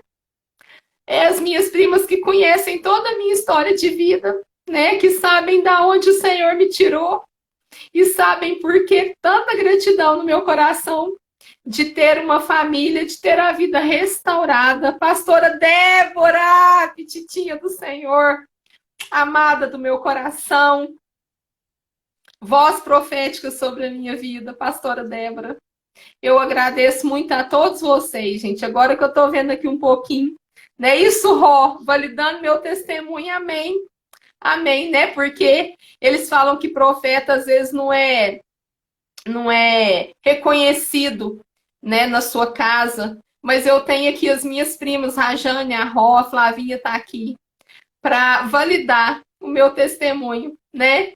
as minhas primas que conhecem toda a minha história de vida, né? Que sabem da onde o Senhor me tirou e sabem por que tanta gratidão no meu coração de ter uma família, de ter a vida restaurada. Pastora Débora, petitinha do Senhor, amada do meu coração, voz profética sobre a minha vida, pastora Débora. Eu agradeço muito a todos vocês, gente. Agora que eu tô vendo aqui um pouquinho, né? Isso, Ró, validando meu testemunho, amém. Amém, né? Porque eles falam que profeta às vezes não é reconhecido, né, na sua casa. Mas eu tenho aqui as minhas primas, a Jane, a Ró, a Flavinha tá aqui para validar o meu testemunho, né?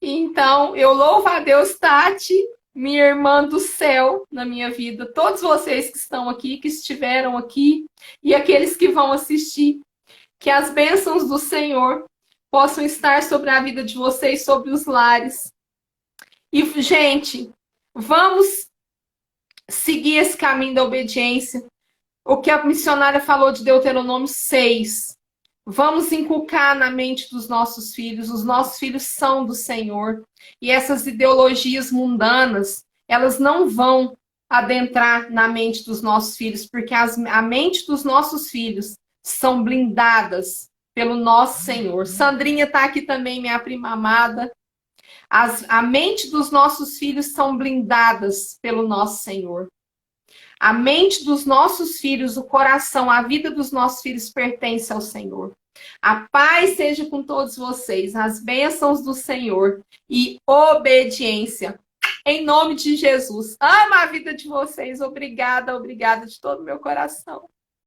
Então, eu louvo a Deus, Tati, minha irmã do céu na minha vida, todos vocês que estão aqui, que estiveram aqui, e aqueles que vão assistir, que as bênçãos do Senhor possam estar sobre a vida de vocês, sobre os lares. E, gente, vamos seguir esse caminho da obediência. O que a missionária falou de Deuteronômio 6. Vamos inculcar na mente dos nossos filhos. Os nossos filhos são do Senhor. E essas ideologias mundanas, elas não vão adentrar na mente dos nossos filhos, porque a mente dos nossos filhos são blindadas pelo nosso Senhor. Sandrinha está aqui também, minha prima amada. A mente dos nossos filhos são blindadas pelo nosso Senhor. A mente dos nossos filhos, o coração, a vida dos nossos filhos pertence ao Senhor. A paz seja com todos vocês, as bênçãos do Senhor e obediência. Em nome de Jesus. Amo a vida de vocês. Obrigada, obrigada de todo o meu coração.